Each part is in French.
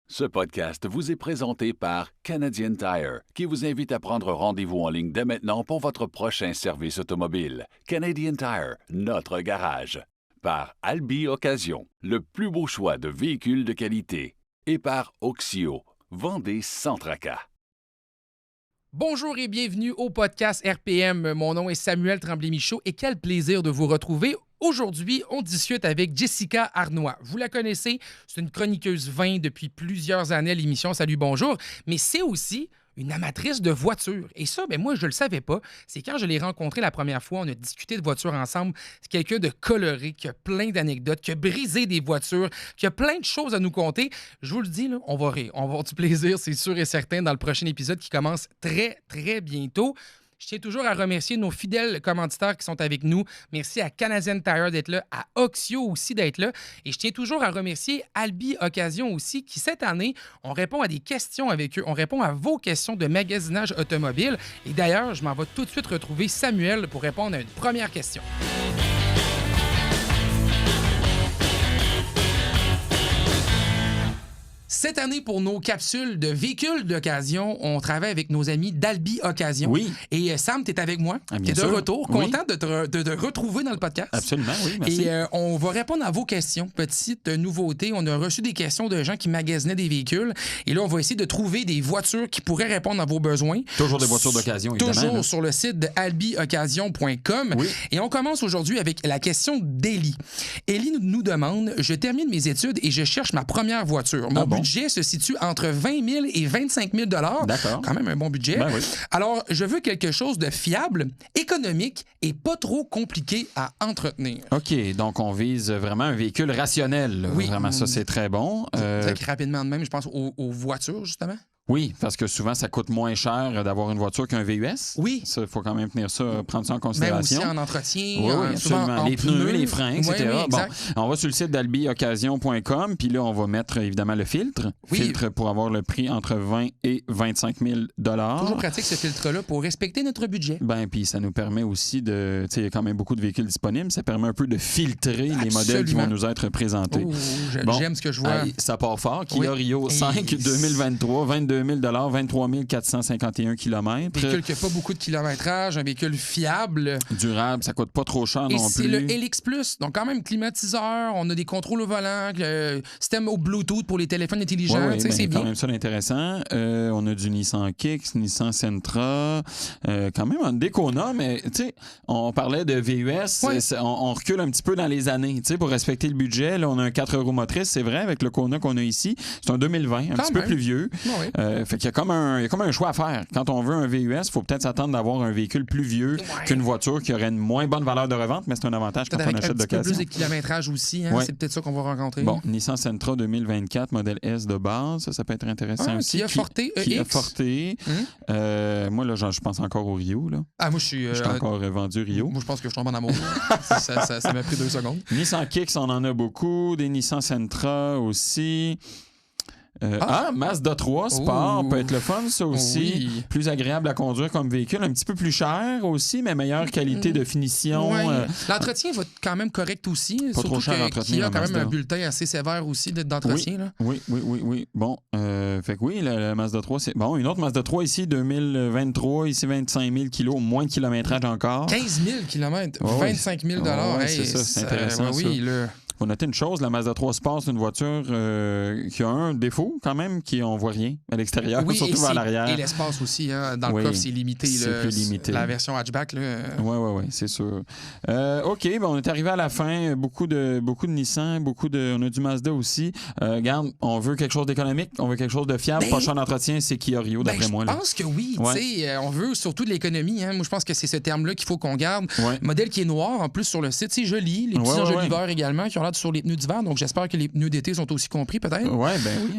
Ce podcast vous est présenté par Canadian Tire, qui vous invite à prendre rendez-vous en ligne dès maintenant pour votre prochain service automobile. Canadian Tire, notre garage. Par Albi Occasion, le plus beau choix de véhicules de qualité. Et par Oxio, vendez sans tracas. Bonjour et bienvenue au podcast RPM. Mon nom est Samuel Tremblay-Michaud et quel plaisir de vous retrouver. Aujourd'hui, on discute avec Jessica Arnois. Vous la connaissez, c'est une chroniqueuse vin depuis plusieurs années à l'émission Salut Bonjour, mais c'est aussi une amatrice de voitures. Et ça, moi, je le savais pas. C'est quand je l'ai rencontrée la première fois, on a discuté de voitures ensemble. C'est quelqu'un de coloré, qui a plein d'anecdotes, qui a brisé des voitures, qui a plein de choses à nous conter. Je vous le dis, là, on va rire. On va avoir du plaisir, c'est sûr et certain, dans le prochain épisode qui commence très, très bientôt. Je tiens toujours à remercier nos fidèles commanditaires qui sont avec nous. Merci à Canadian Tire d'être là, à Oxio aussi d'être là. Et je tiens toujours à remercier Albi Occasion aussi, qui cette année, on répond à des questions avec eux. On répond à vos questions de magasinage automobile. Et d'ailleurs, je m'en vais tout de suite retrouver Samuel pour répondre à une première question. Cette année, pour nos capsules de véhicules d'occasion, on travaille avec nos amis d'Albi Occasion. Oui. Et Sam, tu es avec moi. Tu es de retour. Content de te retrouver dans le podcast. Absolument, oui, merci. Et on va répondre à vos questions. Petite nouveauté, on a reçu des questions de gens qui magasinaient des véhicules. Et là, on va essayer de trouver des voitures qui pourraient répondre à vos besoins. Toujours des voitures d'occasion, évidemment. Toujours sur le site de albioccasion.com. Oui. Et on commence aujourd'hui avec la question d'Élie. Élie nous demande, je termine mes études et je cherche ma première voiture. Mon budget se situe entre 20 000 et 25 000 $. D'accord. Quand même un bon budget. Ben oui. Alors, je veux quelque chose de fiable, économique et pas trop compliqué à entretenir. OK, donc on vise vraiment un véhicule rationnel. Oui. Vraiment, ça, c'est très bon. Rapidement de même, je pense aux voitures, justement. Oui, parce que souvent, ça coûte moins cher d'avoir une voiture qu'un VUS. Oui. Ça, il faut quand même prendre ça en Même considération. aussi en entretien. Oui, absolument. Les pneus, les freins, etc. Oui, bon, on va sur le site d'albioccasion.com, puis là, on va mettre évidemment le filtre. Oui. Filtre pour avoir le prix entre 20 et 25 000 $. Toujours pratique ce filtre-là pour respecter notre budget. Ben, puis ça nous permet aussi de... Tu sais, il y a quand même beaucoup de véhicules disponibles. Ça permet un peu de filtrer les modèles qui vont nous être présentés. Oh, j'aime ce que je vois. Ça part fort. Kia Rio 5 2023, 22 000 $, 23 451 km. Un véhicule qui n'a pas beaucoup de kilométrage, un véhicule fiable. Durable, ça coûte pas trop cher non plus. Et c'est le Helix Plus, donc quand même climatiseur, on a des contrôles au volant, système au Bluetooth pour les téléphones intelligents, oui, c'est bien. quand même ça d'intéressant. On a du Nissan Kicks, Nissan Sentra, quand même un Kona, mais tu sais, on parlait de VUS, on recule un petit peu dans les années, tu sais, pour respecter le budget. Là, on a un 4 roues motrices, c'est vrai, avec le Kona qu'on a ici. C'est un 2020, un petit peu plus vieux. Fait qu'il y a comme un choix à faire. Quand on veut un VUS, il faut peut-être s'attendre d'avoir un véhicule plus vieux qu'une voiture qui aurait une moins bonne valeur de revente, mais c'est un avantage quand on achète d'occasion. Un petit peu plus de kilométrage aussi, hein? C'est peut-être ça qu'on va rencontrer. Bon, Nissan Sentra 2024, modèle S de base, ça peut être intéressant aussi. Kia Forte EX. Kia Forte. Moi, là, je pense encore au Rio. Là. Ah, moi, je suis encore vendu Rio. Moi, je pense que je tombe en amour. ça m'a pris 2 secondes. Nissan Kicks, on en a beaucoup. Des Nissan Sentra aussi. Mazda 3 Sport peut être le fun, ça aussi. Oui. Plus agréable à conduire comme véhicule. Un petit peu plus cher aussi, mais meilleure qualité de finition. L'entretien va être quand même correct aussi. Pas trop cher à entretenir. Il y a quand même un bulletin assez sévère aussi d'entretien. Oui. Bon, fait que oui, la Mazda 3, c'est... Bon, une autre Mazda 3 ici, 2023, ici 25 000 kilos, moins de kilométrage encore. 15 000 km, 25 000 c'est ça, c'est intéressant, ça. Faut noter une chose, la Mazda 3 Sport, c'est une voiture qui a un défaut quand même, on voit rien à l'extérieur, surtout vers l'arrière. Et l'espace aussi, hein, dans le coffre, c'est limité. C'est plus limité. La version hatchback. Oui, c'est sûr. OK, on est arrivé à la fin. Beaucoup de Nissan, on a du Mazda aussi. Regarde, on veut quelque chose d'économique, on veut quelque chose de fiable. Pas cher d'entretien, c'est Kia Rio, d'après moi. Je pense que oui. On veut surtout de l'économie. Hein. Moi, je pense que c'est ce terme-là qu'il faut qu'on garde. Modèle qui est noir, en plus, sur le site. C'est joli. Les petits enjeux d'hiver également qui ont sur les pneus d'hiver, donc j'espère que les pneus d'été sont aussi compris, peut-être. Oui,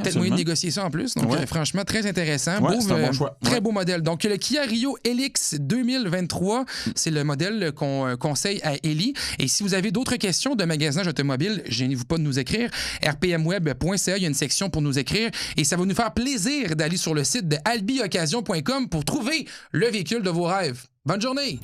peut-être moyen de négocier ça en plus. Donc, franchement, très intéressant. C'est un bon choix. Très beau modèle. Donc, le Kia Rio Helix 2023, c'est le modèle qu'on conseille à Élie. Et si vous avez d'autres questions de magasinage automobile, gênez-vous pas de nous écrire. rpmweb.ca, il y a une section pour nous écrire. Et ça va nous faire plaisir d'aller sur le site de albioccasion.com pour trouver le véhicule de vos rêves. Bonne journée!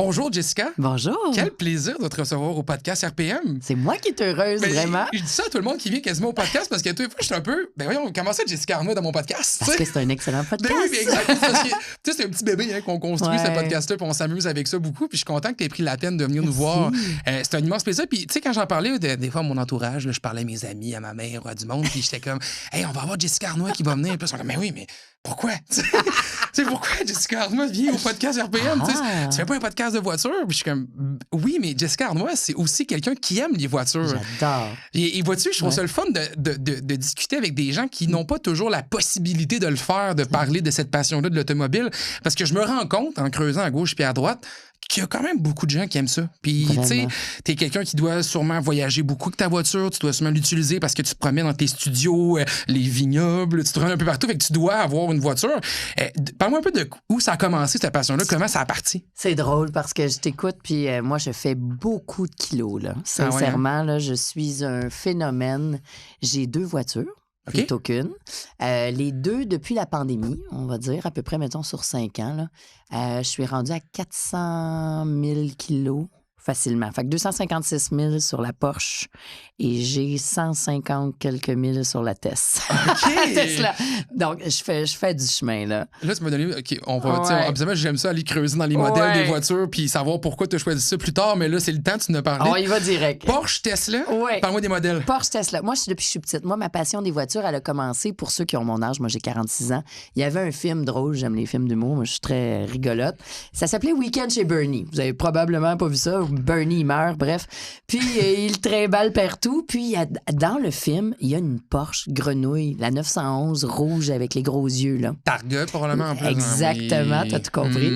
Bonjour, Jessica. Bonjour. Quel plaisir de te recevoir au podcast RPM. C'est moi qui est heureuse, vraiment. Je dis ça à tout le monde qui vient quasiment au podcast parce que toutes les fois, je suis un peu. Ben voyons, comment ça, Jessica Arnois dans mon podcast? Parce que c'est un excellent podcast. Ben oui, mais exact. Parce que, tu sais, c'est un petit bébé qu'on construit, ce podcast-là, puis on s'amuse avec ça beaucoup. Puis je suis content que tu aies pris la peine de venir nous voir. C'est un immense plaisir. Puis, tu sais, quand j'en parlais, des fois, à mon entourage, là, je parlais à mes amis, à ma mère, à du monde, puis j'étais comme, hey, on va avoir Jessica Arnois qui va venir. Puis ils sont comme, mais oui, mais pourquoi? Tu sais, pourquoi Jessica Arnois vient au podcast RPM? Tu fais pas un podcast de voiture? Puis je suis comme, oui, mais Jessica Arnois, c'est aussi quelqu'un qui aime les voitures. J'adore. Et vois-tu, je trouve ça le fun de discuter avec des gens qui n'ont pas toujours la possibilité de le faire, de parler de cette passion-là de l'automobile. Parce que je me rends compte, en creusant à gauche puis à droite, qu'il y a quand même beaucoup de gens qui aiment ça. Puis, tu sais, t'es quelqu'un qui doit sûrement voyager beaucoup avec ta voiture, tu dois sûrement l'utiliser parce que tu te promènes dans tes studios, les vignobles, tu te promènes un peu partout, fait que tu dois avoir une voiture. Parle-moi un peu de où ça a commencé, cette passion-là, comment ça a parti? C'est drôle parce que je t'écoute, puis moi, je fais beaucoup de kilos, là. Sincèrement, là, je suis un phénomène. J'ai 2 voitures. Plutôt qu'une. Les 2, depuis la pandémie, on va dire, à peu près, mettons, sur 5 ans, là, je suis rendue à 400 000 kilos facilement. Fait que 256 000 sur la Porsche et j'ai 150 quelques mille sur la Tesla. Donc, je fais du chemin, là. Là, tu m'as donné... OK, on va... Absolument, j'aime ça, aller creuser dans les modèles des voitures puis savoir pourquoi tu as choisi ça plus tard, mais là, c'est le temps, tu nous as parlé. On y va direct. Porsche, Tesla? Parle-moi des modèles. Porsche, Tesla. Moi, depuis que je suis petite. Moi, ma passion des voitures, elle a commencé, pour ceux qui ont mon âge, moi, j'ai 46 ans. Il y avait un film drôle, j'aime les films d'humour, moi, je suis très rigolote. Ça s'appelait Week-end chez Bernie. Vous avez probablement pas vu ça. Bernie, il meurt, bref. Puis, il trimballe partout. Puis, dans le film, il y a une Porsche grenouille, la 911 rouge avec les gros yeux, là. Targa, probablement, en plus. Exactement, t'as tout compris.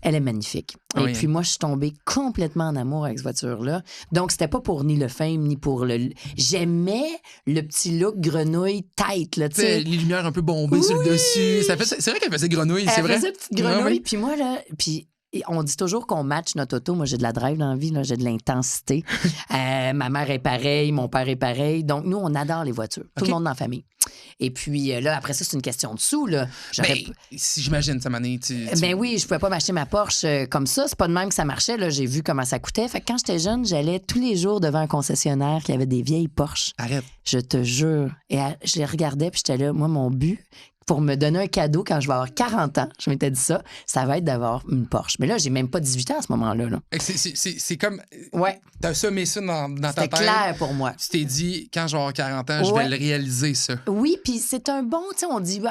Elle est magnifique. Oui. Et puis, moi, je suis tombée complètement en amour avec cette voiture-là. Donc, c'était pas pour ni le fame, ni pour le... J'aimais le petit look grenouille tête, là, tu sais. Les lumières un peu bombées sur le dessus. C'est vrai qu'elle faisait grenouille, c'est vrai. Elle faisait petite grenouille. Puis moi, là... On dit toujours qu'on match notre auto. Moi, j'ai de la drive dans la vie, là, j'ai de l'intensité. Ma mère est pareille, mon père est pareil. Donc, nous, on adore les voitures. Tout le monde dans la famille. Et puis là, après ça, c'est une question de sous, là. Si j'imagine, ça m'a donné... Ben oui, je pouvais pas m'acheter ma Porsche comme ça. C'est pas de même que ça marchait, là. J'ai vu comment ça coûtait. Fait que quand j'étais jeune, j'allais tous les jours devant un concessionnaire qui avait des vieilles Porsche. Arrête. Je te jure. Et je les regardais, puis j'étais là, moi, mon but... pour me donner un cadeau quand je vais avoir 40 ans, je m'étais dit ça va être d'avoir une Porsche. Mais là, j'ai même pas 18 ans à ce moment-là. Là. C'est comme... Ouais. T'as semé ça dans ta tête. C'était clair pour moi. Tu t'es dit, quand je vais avoir 40 ans, je vais le réaliser, ça. Oui, puis c'est un bon... Tu sais, on dit,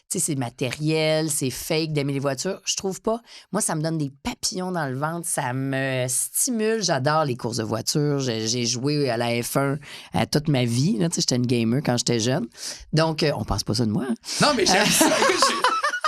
c'est matériel, c'est fake d'aimer les voitures. Je trouve pas. Moi, ça me donne des papillons dans le ventre, ça me stimule. J'adore les courses de voitures. J'ai joué à la F1 toute ma vie. Tu sais, j'étais une gamer quand j'étais jeune. Donc, on pense pas ça de moi. Hein? Non, mais j'aime ça.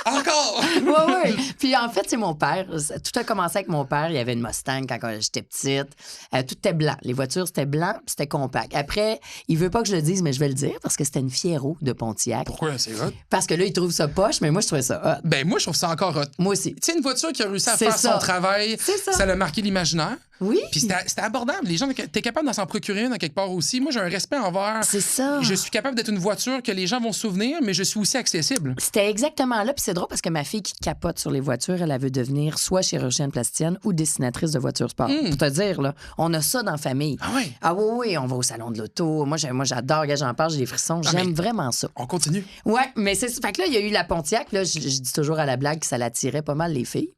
Encore! Oui. Puis en fait, c'est mon père. Tout a commencé avec mon père. Il y avait une Mustang quand j'étais petite. Tout était blanc. Les voitures, c'était blanc puis c'était compact. Après, il veut pas que je le dise, mais je vais le dire parce que c'était une Fiero de Pontiac. Pourquoi c'est hot? Parce que là, il trouve ça poche, mais moi, je trouvais ça hot. Ben moi, je trouve ça encore hot. Moi aussi. Tu sais, une voiture qui a réussi à faire son travail, ça l'a marqué l'imaginaire. Oui. Puis c'était abordable. Les gens, t'es capable d'en s'en procurer une à quelque part aussi. Moi, j'ai un respect envers... C'est ça. Je suis capable d'être une voiture que les gens vont se souvenir, mais je suis aussi accessible. C'était exactement là. Puis c'est drôle parce que ma fille qui capote sur les voitures, elle veut devenir soit chirurgienne plasticienne ou dessinatrice de voitures sport. Pour te dire, là, on a ça dans la famille. Ah oui? Ah oui, on va au salon de l'auto. Moi, j'adore, regarde, j'en parle, j'ai des frissons. J'aime vraiment ça. On continue. Ouais, mais c'est... Fait que là, il y a eu la Pontiac. Là, je dis toujours à la blague que ça l'attirait pas mal les filles.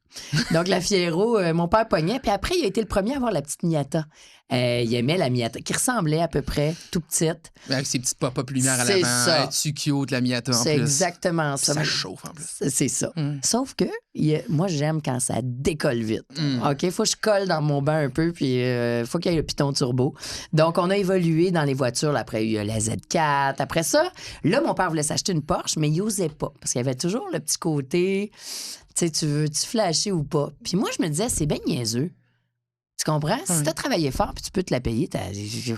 Donc, la Fiero, mon père pognait. Puis après, il a été le premier à avoir la petite Miata. Il aimait la Miata, qui ressemblait à peu près, tout petite. Avec ses petites pop-up lumières à l'avant. C'est ça. Tu cute, la Miata, en plus. C'est exactement ça. Ça chauffe, en plus. C'est ça. Sauf que moi, j'aime quand ça décolle vite. OK? Faut que je colle dans mon bain un peu, puis faut qu'il y ait le piton turbo. Donc, on a évolué dans les voitures. Là, après, il y a eu la Z4. Après ça, là, mon père voulait s'acheter une Porsche, mais il n'osait pas. Parce qu'il y avait toujours le petit côté... Tu sais, tu veux-tu flasher ou pas? Puis moi, je me disais, c'est bien niaiseux. Tu comprends? Si t'as travaillé fort puis tu peux te la payer,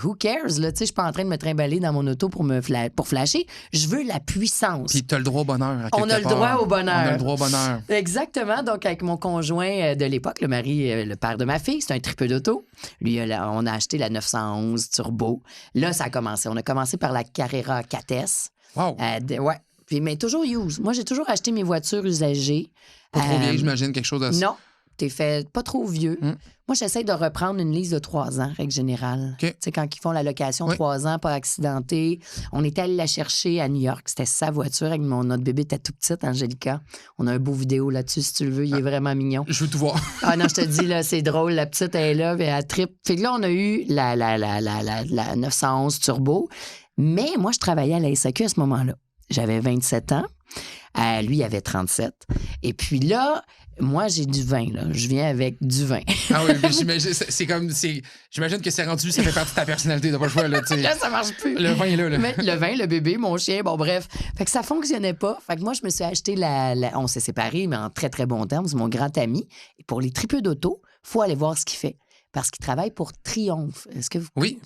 who cares? Là? Tu sais, je suis pas en train de me trimballer dans mon auto pour flasher. Je veux la puissance. Puis t'as le droit au bonheur. On a le droit au bonheur. On a le droit au bonheur. Exactement. Donc, avec mon conjoint de l'époque, le mari, le père de ma fille, c'est un tripeux d'auto. Lui, on a acheté la 911 Turbo. Là, ça a commencé. On a commencé par la Carrera 4S. Wow. Ouais. Puis, mais toujours use. Moi, j'ai toujours acheté mes voitures usagées. Pas trop vieille, j'imagine, quelque chose de ça. Non. t'es fait pas trop vieux. Moi, j'essaie de reprendre une lease de 3 ans, règle générale. OK. Tu sais, quand ils font la location 3 ans, pas accidenté. On était allé la chercher à New York. C'était sa voiture avec notre bébé était tout petite, Angelica. On a un beau vidéo là-dessus, si tu le veux. Il est vraiment mignon. Je veux tout voir. Ah non, je te dis, là, c'est drôle. La petite, elle est là, puis elle trippe. Fait que là, on a eu la 911 Turbo. Mais moi, je travaillais à la SAQ à ce moment-là. J'avais 27 ans. Lui, il avait 37. Et puis là, moi, j'ai du vin, là. Je viens avec du vin. Ah oui, mais j'imagine, j'imagine que c'est rendu, ça fait partie de ta personnalité, t'as pas le choix, là, tu sais. Là, ça marche plus. Le vin est là. Mais le vin, le bébé, mon chien, bon, bref. Fait que ça fonctionnait pas. Fait que moi, je me suis acheté on s'est séparés, mais en très, très bons termes. C'est mon grand ami. Et pour les tripeux d'auto, faut aller voir ce qu'il fait. Parce qu'il travaille pour Triomphe. Est-ce que vous... Oui.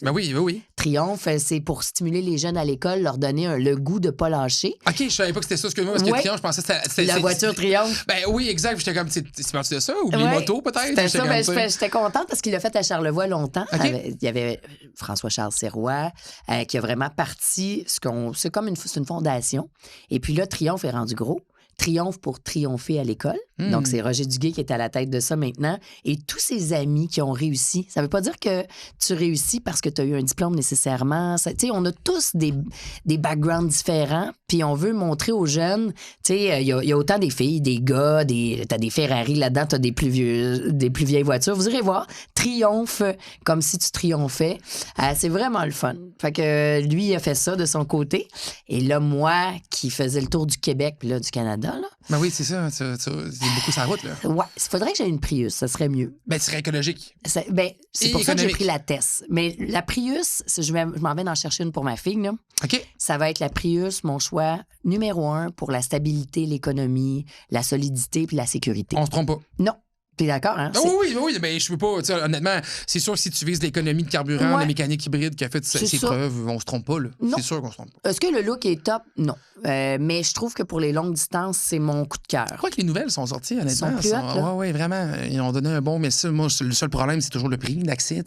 Triomphe, c'est pour stimuler les jeunes à l'école, leur donner le goût de pas lâcher. OK, je savais pas que c'était ça, excuse-moi, parce que Triomphe, je pensais que c'était... La voiture Triomphe. Ben oui, exact. J'étais comme, c'est parti de ça? Ou les motos, peut-être? C'était ça. Ben, j'étais contente parce qu'il l'a fait à Charlevoix longtemps. Okay. Il y avait François-Charles Serrois qui a vraiment parti... C'est comme une fondation. Et puis là, Triomphe est rendu gros. Triomphe pour triompher à l'école. Donc, c'est Roger Duguay qui est à la tête de ça maintenant. Et tous ses amis qui ont réussi. Ça veut pas dire que tu réussis parce que tu as eu un diplôme nécessairement. Tu sais, on a tous des backgrounds différents. Puis on veut montrer aux jeunes, tu sais, il y a autant des filles, des gars, t'as des Ferrari là-dedans, t'as des plus vieilles voitures. Vous irez voir. Triomphe, comme si tu triomphais. C'est vraiment le fun. Fait que lui, il a fait ça de son côté. Et là, moi, qui faisais le tour du Québec puis là, du Canada, là. Ben oui, c'est ça. C'est beaucoup sur la route, là. Ouais, il faudrait que j'aie une Prius, ça serait mieux. Ben, ce serait écologique. C'est pour ça que j'ai pris la Tess. Mais la Prius, je m'en vais d'en chercher une pour ma fille, là. OK. Ça va être la Prius, mon choix numéro 1 pour la stabilité, l'économie, la solidité puis la sécurité. On se trompe pas. Non. T'es d'accord, hein? Oui, mais je peux pas. Honnêtement, c'est sûr que si tu vises l'économie de carburant, la mécanique hybride qui a fait ses preuves, on se trompe pas, là. C'est sûr qu'on se trompe pas. Est-ce que le look est top? Non. Mais je trouve que pour les longues distances, c'est mon coup de cœur. Je crois que les nouvelles sont sorties, honnêtement. Sont plus hautes, là. Oui, vraiment. Ils ont donné un bon, mais ça, moi, le seul problème, c'est toujours le prix d'accès.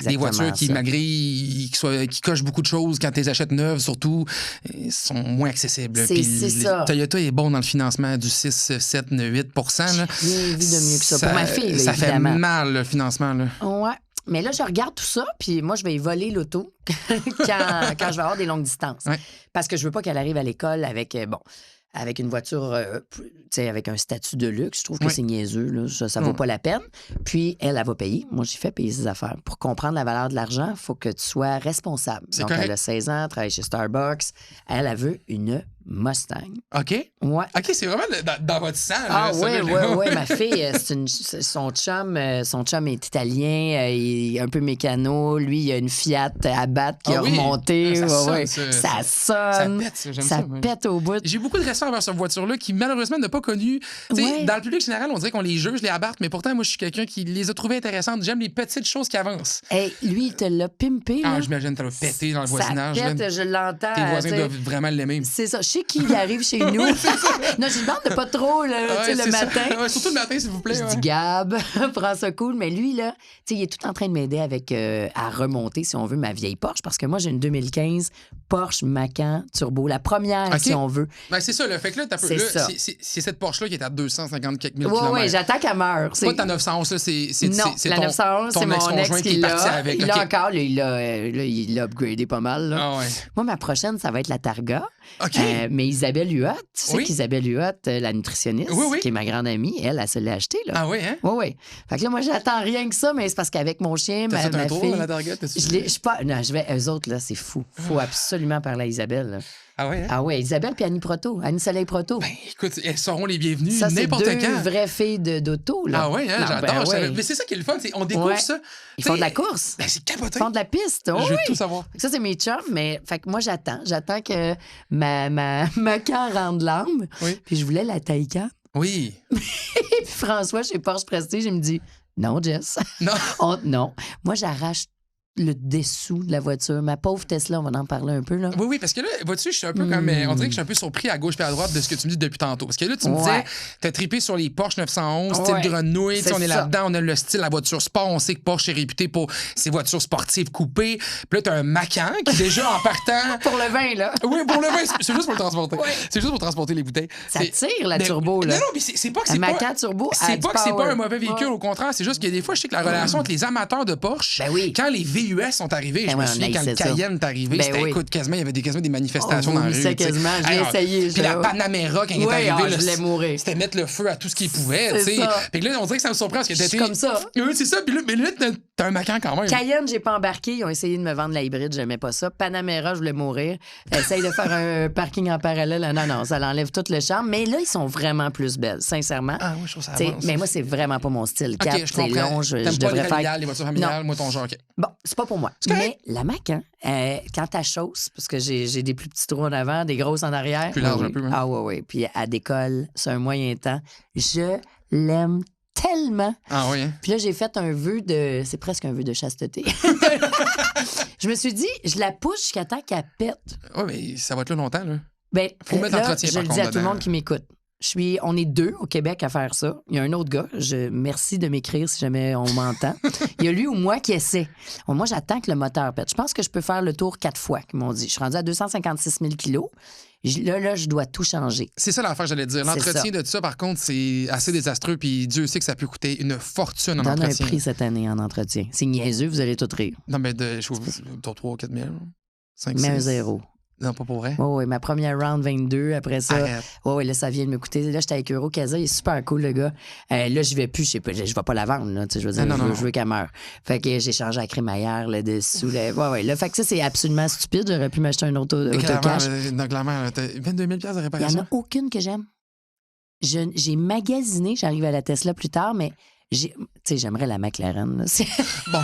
Les voitures qui, malgré qui cochent beaucoup de choses, quand tu les achètes neuves, surtout, sont moins accessibles. C'est ça. Toyota est bon dans le financement du 6, 7, 8 là. J'ai vu de mieux que ça. Pour ma fille, ça évidemment. fait mal, le financement. Là. Ouais. Mais là, je regarde tout ça, puis moi, je vais y voler l'auto quand je vais avoir des longues distances. Ouais. Parce que je veux pas qu'elle arrive à l'école avec une voiture, avec un statut de luxe. Je trouve que c'est niaiseux. Là. Ça vaut pas la peine. Puis, elle va payer. Moi, j'ai fait payer ses affaires. Pour comprendre la valeur de l'argent, il faut que tu sois responsable. Donc, correct. Elle a 16 ans, travaille chez Starbucks. Elle veut une Mustang. OK. Ouais. OK, c'est vraiment dans votre sang. Ah oui. Ma fille, son chum est italien, il est un peu mécano. Lui, il a une Fiat Abarth qui a remonté. Ça sonne. Ça pète, j'aime ça. Ça pète au bout. J'ai beaucoup de respect envers cette voiture-là qui, malheureusement, n'a pas connu... Dans le public général, on dirait qu'on les juge, les Abarth, mais pourtant, moi, je suis quelqu'un qui les a trouvées intéressantes. J'aime les petites choses qui avancent. Hey, lui, il te l'a pimpé. Ah, j'imagine que tu l'as pété dans le voisinage. Ça pète, je l'entends. Tes voisins doivent vraiment l'aimer. C'est ça. Je sais qu'il arrive chez nous. Non, je lui demande de pas trop le matin. Surtout le matin, s'il vous plaît. Je dis, Gab, prends ça cool. Mais lui, là, il est tout en train de m'aider avec à remonter, si on veut, ma vieille Porsche. Parce que moi, j'ai une 2015 Porsche Macan Turbo. La première, si on veut. Ben, c'est ça. Le fait que là, c'est cette Porsche-là qui est à 250 quelques mille kilomètres. Oui, j'attends qu'elle meure. Pas ta 911, là, c'est non, la 911, c'est mon ex qui l'a. Avec. Il l'a encore. Il l'a upgradé pas mal. Là. Ah ouais. Moi, ma prochaine, ça va être la Targa. Okay. Mais Isabelle Huot, tu sais qu'Isabelle Huot, la nutritionniste, qui est ma grande amie, elle se l'est achetée. Là. Ah oui, hein? Oui. Fait que là, moi, j'attends rien que ça, mais c'est parce qu'avec mon chien, ma fille... Tour, la Targa, eux autres, là, c'est fou. Faut absolument parler à Isabelle. Là. Ah ouais, hein? Ah ouais, Isabelle puis Annie Proto, Annie Soleil Proto. Ben, écoute, elles seront les bienvenues ça, n'importe quand. C'est deux vraies filles d'auto, là. Ah ouais, hein? J'adore. Mais c'est ça qui est le fun, on découvre ça. Ils font de la course. Ben, c'est capoté. Ils font de la piste. Je veux tout savoir. Ça, c'est mes chums, mais fait que moi, j'attends que ma Macan rende l'âme. Oui. Puis je voulais la Taycan. Oui. Puis François, chez Porsche Prestige, il me dit, non, Jess. Non. Non. Moi, j'arrache le dessous de la voiture. Ma pauvre Tesla, on va en parler un peu, là. Oui, parce que là, vois-tu, je suis un peu comme. On dirait que je suis un peu surpris à gauche et à droite de ce que tu me dis depuis tantôt. Parce que là, tu me disais, t'as trippé sur les Porsche 911, style grenouille. On est là-dedans, on a le style, la voiture sport. On sait que Porsche est réputé pour ses voitures sportives coupées. Puis là, t'as un Macan qui, déjà, en partant. Pour le vin, là. Oui, pour le vin, c'est juste pour le transporter. C'est juste pour transporter les bouteilles. Ça tire, la turbo, là. Non, mais c'est pas que c'est pas. Macan turbo, c'est pas que c'est pas un mauvais véhicule, au contraire. C'est juste que des fois, je sais que la relation entre les amateurs de Porsche, quand les VUS sont arrivés, je me souviens quand le Cayenne est arrivé, c'était, écoute, quasiment, il y avait quasiment des manifestations dans la rue. Quasiment, je l'ai essayé. Puis la Panamera, quand il est arrivé, je voulais mourir. C'était mettre le feu à tout ce qu'il pouvait, tu sais. Puis là, on dirait que ça me surprend parce que t'étais comme ça. Oui, c'est ça. Puis là, mais là, t'as un Macan quand même. Cayenne, j'ai pas embarqué. Ils ont essayé de me vendre la hybride, j'aimais pas ça. Panamera, je voulais mourir. Essaye de faire un parking en parallèle. Non, ça l'enlève tout le charme. Mais là, ils sont vraiment plus belles, sincèrement. Ah oui, je trouve ça mais moi, c'est vraiment pas mon style. Okay, c'est long, je devrais faire. Les voitures familiales, moi, ton genre, OK. Bon, c'est pas pour moi. Mais la Macan, quand elle chausse, parce que j'ai des plus petits trous en avant, des grosses en arrière. Plus large un peu, hein? Ah oui. Puis elle décolle, c'est un moyen temps. Je l'aime tellement. Ah oui, hein? Puis là, j'ai fait un vœu de... C'est presque un vœu de chasteté. Je me suis dit, je la pousse jusqu'à temps qu'elle pète. Oui, mais ça va être là longtemps, là. Ben, faut mettre l'entretien, par contre. Je le dis à tout le monde qui m'écoute. On est 2 au Québec à faire ça. Il y a un autre gars. Merci de m'écrire si jamais on m'entend. Il y a lui ou moi qui essaie. Moi, j'attends que le moteur pète. Je pense que je peux faire le tour 4 fois, qu'ils m'ont dit. Je suis rendu à 256 000 kilos. Là, je dois tout changer. C'est ça l'affaire, j'allais dire. L'entretien de ça, par contre, c'est assez désastreux. Puis Dieu sait que ça peut coûter une fortune en entretien. Donne un prix cette année en entretien. C'est niaiseux, vous allez tout rire. Non, mais je trouve 3 ou 4 000. 5 Mais 1 0. Non, pas pour vrai. Oui, ma première round 22. Après ça, oui, là, ça vient de me coûter. Là, j'étais avec Eurocasa, il est super cool, le gars. Là, je vais plus, je vais pas la vendre, là. Je veux dire, je veux qu'elle meure. Fait que j'ai changé la crémaillère là-dessous. Ouais. Là, fait que ça, c'est absolument stupide. J'aurais pu m'acheter un auto cash. Donc, la mère, t'as 22 000 de réparation. Il n'y en a aucune que j'aime. J'ai magasiné, j'arrive à la Tesla plus tard, mais j'aimerais la McLaren. Là. Bon.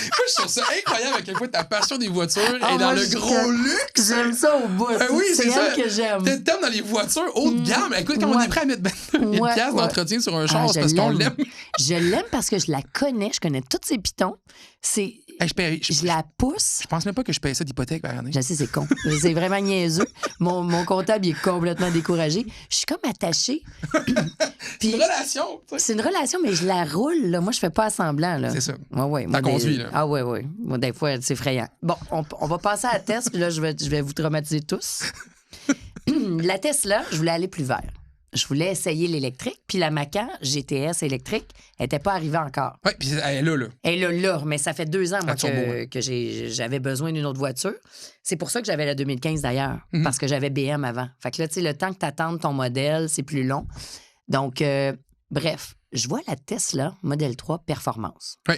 Moi, je trouve ça incroyable à quel point ta passion des voitures est dans le gros luxe. J'aime ça au bout. Oui, c'est elle que j'aime. T'es dans les voitures haut de gamme. Écoute, quand on est prêt à mettre 22 000 d'entretien sur un char, c'est parce qu'on l'aime. Je l'aime parce que je la connais. Je connais tous ses pitons. Je la pousse. Je pense même pas que je paye ça d'hypothèque par année. Je sais, c'est con. C'est vraiment niaiseux. Mon comptable, il est complètement découragé. Je suis comme attachée. C'est une relation. C'est une relation, mais je la roule. Là. Moi, je fais pas semblant. Là. C'est ça. Ouais. T'as conduit, là. Ah oui. Moi, des fois, c'est effrayant. Bon, on va passer à la test, puis là, je vais vous traumatiser tous. La Tesla, je voulais aller plus vert. Je voulais essayer l'électrique, puis la Macan GTS électrique n'était pas arrivée encore. Oui, puis elle est là. Elle est là, mais ça fait 2 ans, moi, que j'avais besoin d'une autre voiture. C'est pour ça que j'avais la 2015, d'ailleurs, parce que j'avais BM avant. Fait que là, tu sais, le temps que tu attendes ton modèle, c'est plus long. Donc, bref, je vois la Tesla Model 3 Performance. Oui.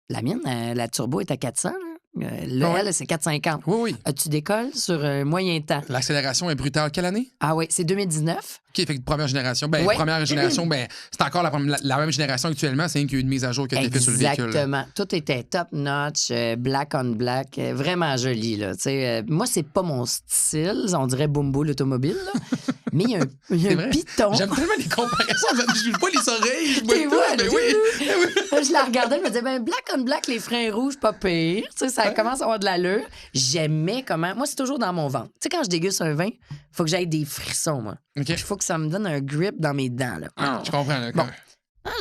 La mienne, la turbo est à 400, là. Elle, c'est 450. Oui. Tu décolles sur un moyen temps. L'accélération est brutale. Quelle année? Ah oui, c'est 2019. OK, fait que première génération. Première génération, c'est encore la même génération actuellement, c'est qu'il y a eu une mise à jour qui a été faite sur le véhicule. Exactement. Tout était top-notch, black on black, vraiment joli. Là. Moi, c'est pas mon style, on dirait Bumbo l'automobile, là. Mais il y a un piton. J'aime tellement les comparaisons. Je vois les oreilles, je vois tout. Oui. Je la regardais, je me disais, black on black, les freins rouges, pas pire. Ça commence à avoir de l'allure. J'aimais comment... Moi, c'est toujours dans mon ventre. Tu sais, quand je déguste un vin, il faut que j'aille des frissons, moi. Il faut que ça me donne un grip dans mes dents. Là. Je comprends. Là, bon.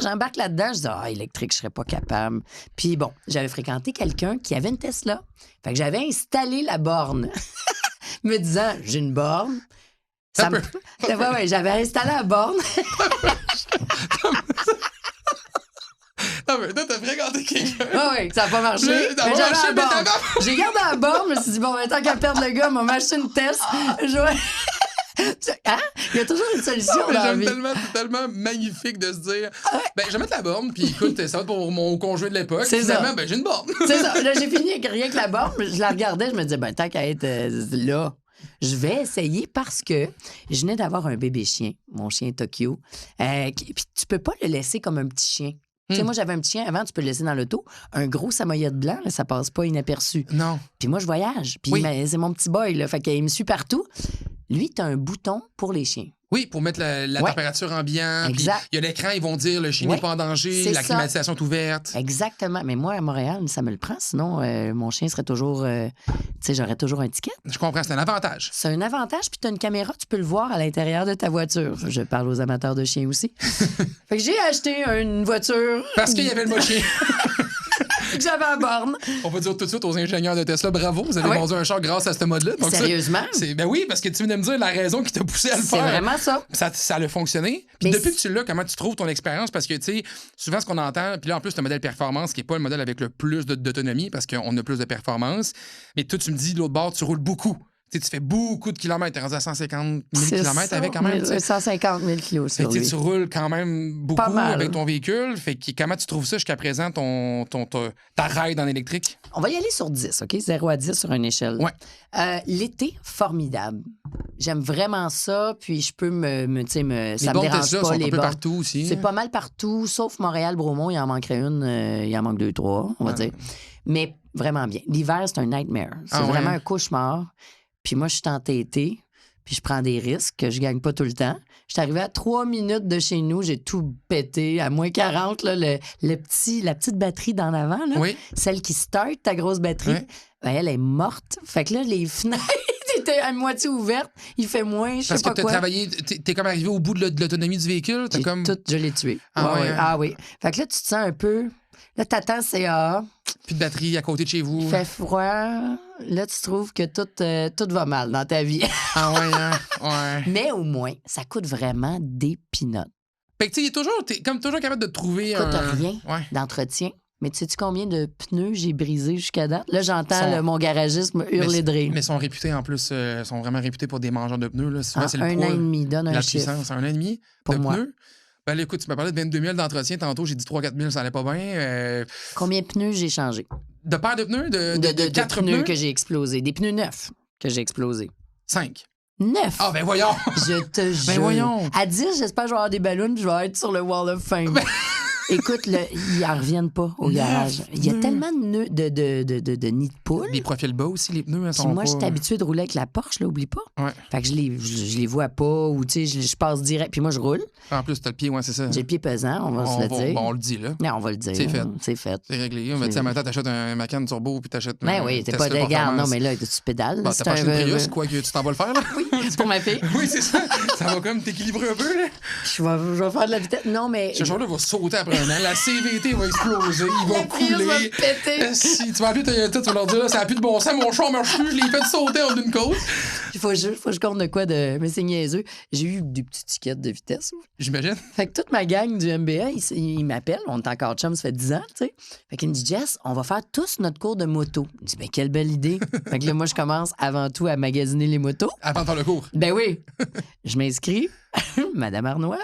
J'embarque là-dedans, je dis, électrique, je serais pas capable. Puis bon, j'avais fréquenté quelqu'un qui avait une Tesla. Fait que j'avais installé la borne. Me disant, j'ai une borne. J'avais installé la borne. Non, mais toi, t'as fréquenté quelqu'un. Oui, ça n'a pas marché. J'ai gardé la borne, je me suis dit, bon, tant qu'à perdre le gars, on m'a acheté une Tesla. Hein? Il y a toujours une solution dans la vie. C'est tellement magnifique de se dire, je vais mettre la borne, puis écoute, ça va être pour mon conjoint de l'époque. Finalement, j'ai une borne. C'est ça. Là, j'ai fini avec rien que la borne. Je la regardais, je me disais, tant qu'à être là, je vais essayer parce que je venais d'avoir un bébé chien, mon chien Tokyo. Puis tu peux pas le laisser comme un petit chien. Tu sais, moi, j'avais un petit chien avant, tu peux le laisser dans l'auto. Un gros samoyed blanc, là, ça passe pas inaperçu. Non. Puis moi, je voyage. Puis c'est mon petit boy, là. Fait qu'il me suit partout. Lui, t'as un bouton pour les chiens. Oui, pour mettre la température ambiante. Exact. Il y a l'écran, ils vont dire le chien n'est pas en danger, C'est la ça. climatisation est ouverte. Exactement. Mais moi, à Montréal, ça me le prend. Sinon, mon chien serait toujours... tu sais, j'aurais toujours un ticket. Je comprends, c'est un avantage. C'est un avantage. Puis tu as une caméra, tu peux le voir à l'intérieur de ta voiture. Je parle aux amateurs de chiens aussi. Fait que j'ai acheté une voiture... Parce qu'il y avait le mot chien. que j'avais à borne. On va dire tout de suite aux ingénieurs de Tesla, bravo, vous avez vendu un char grâce à ce mode-là. Donc Sérieusement? Ben oui, parce que tu viens de me dire la raison qui t'a poussé à le faire. C'est vraiment ça. Ça a fonctionné. Puis depuis que tu l'as, comment tu trouves ton expérience? Parce que, tu sais, souvent, ce qu'on entend, puis là, en plus, le modèle performance, qui n'est pas le modèle avec le plus d'autonomie, parce qu'on a plus de performance. Mais toi, tu me dis, de l'autre bord, tu roules beaucoup. Tu sais, tu fais beaucoup de kilomètres. Tu es rendu à 150 000 kilomètres avec quand même. 150 000 kilos sur lui. Tu roules quand même beaucoup avec ton véhicule. Fait que comment tu trouves ça jusqu'à présent, ta ride en électrique? On va y aller sur 10, OK? 0 à 10 sur une échelle. Ouais. L'été, formidable. J'aime vraiment ça, puis je peux ça me dérange Tesla pas sont les un peu bornes. partout aussi. C'est pas mal partout, sauf Montréal-Bromont, il en manquerait une, il en manque 2, 3, on va dire. Mais vraiment bien. L'hiver, c'est un nightmare. C'est vraiment un cauchemar. Puis moi, je suis entêtée, puis je prends des risques que je gagne pas tout le temps. Je suis arrivée à 3 minutes de chez nous, j'ai tout pété. À moins 40, là, la petite batterie d'en avant, là, celle qui start ta grosse batterie, ben, elle est morte. Fait que là, les fenêtres étaient à moitié ouvertes. Il fait moins, je sais pas quoi. Parce que t'as travaillé, t'es comme arrivé au bout de l'autonomie du véhicule? Je l'ai tué. Ah oui. Fait que là, tu te sens un peu... Là, t'attends CA. Plus de batterie à côté de chez vous. Il fait froid. Là, tu trouves que tout va mal dans ta vie. Ah ouais. Mais au moins, ça coûte vraiment des pinottes. Fait que tu sais, t'es comme toujours capable de trouver ça coûte rien d'entretien. Mais tu sais-tu combien de pneus j'ai brisés jusqu'à date? Là, j'entends mon garagiste me hurler de rire. Mais ils sont réputés en plus, sont vraiment réputés pour des mangeurs de pneus. Là. Souvent, c'est le un an et demi, donne un chiffre. Puissance, 1 an et demi pour de moi. Pneus. Ben là, écoute, tu m'as parlé de 22 000 d'entretien tantôt, j'ai dit 3-4 000, ça allait pas bien. Combien de pneus j'ai changé? De paires de pneus? De 4 pneus que j'ai explosés. Des pneus neufs que j'ai explosés. 5. 9. Ah, ben voyons! Je te jure. Ben voyons! À 10, j'espère que je vais avoir des ballons puis je vais être sur le Wall of Fame. Écoute, ils en reviennent pas au garage. Il y a tellement de nœuds de nids de poule. Les profils bas aussi, les pneus, sont moi, je suis habituée de rouler avec la Porsche, là, oublie pas. Ouais. Fait que je les vois pas ou, tu sais, je passe direct. Puis moi, je roule. En plus, t'as le pied, c'est ça. J'ai le pied pesant, on va se le dire. Bon, on le dit, là. Non, on va le dire. C'est fait. C'est fait. C'est réglé. Mais tu sais, maintenant, t'achètes un Macan turbo puis t'achètes. Ben oui, t'es pas de garde. Non, mais là, tu pédales. T'as pas acheté une Prius, quoi, que tu t'en vas le faire, là? Oui, pour ma fille. Oui, c'est ça. Ça va comme t'équilibrer un peu, là. Je vais faire de la vitesse. Non, mais. Ce genre-là va sauter après un an. La CVT va exploser. Il va couler. Va péter. Si tu vas appeler Toyota, tu vas leur dire, là, ça n'a plus de bon sens, mon char marche plus, je l'ai fait sauter en une côte. Il faut que je compte de quoi de. Mais c'est niaiseux. J'ai eu des petits tickets de vitesse. J'imagine. Fait que toute ma gang du MBA, ils m'appellent. On est encore chum, ça fait 10 ans, tu sais. Fait qu'ils me disent, Jess, on va faire tous notre cours de moto. Je dis, ben, quelle belle idée. Fait que là, moi, je commence avant tout à magasiner les motos. Avant de faire le cours. Ben oui. Je m'inscris. Madame Arnois,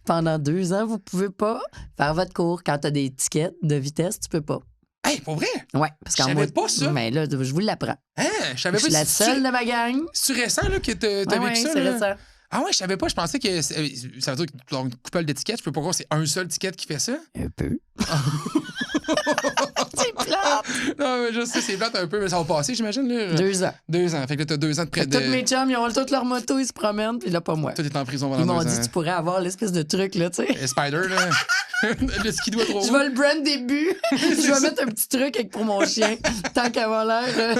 pendant 2 ans, vous pouvez pas faire votre cours. Quand t'as des tickets de vitesse, tu peux pas. Hey, pour vrai? Ouais. Parce je savais pas ça. Mais là, je vous l'apprends. Hein? Je savais pas. Je suis la seule de ma gang. C'est récent, là, que t'as vécu ça, c'est là? récent. Ah ouais, je savais pas. Je pensais que ça veut dire que dans une coupole d'étiquettes, je peux pas croire que c'est un seul ticket qui fait ça. Un peu. C'est plate. Non, mais je sais, c'est plate un peu, mais ça va passer, j'imagine. Là. 2 ans. 2 ans. Fait que là, t'as 2 ans de près de. Tous mes chums, ils ont toutes leur moto, ils se promènent, puis là, pas moi. Toi, t'es en prison pendant Ils m'ont 2 ans. dit, tu pourrais avoir l'espèce de truc, là, tu sais. Et Spider, là. Le skidoo est trop haut. Je vais le brand début. Je vais mettre un petit truc avec pour mon chien. Tant qu'avoir l'air.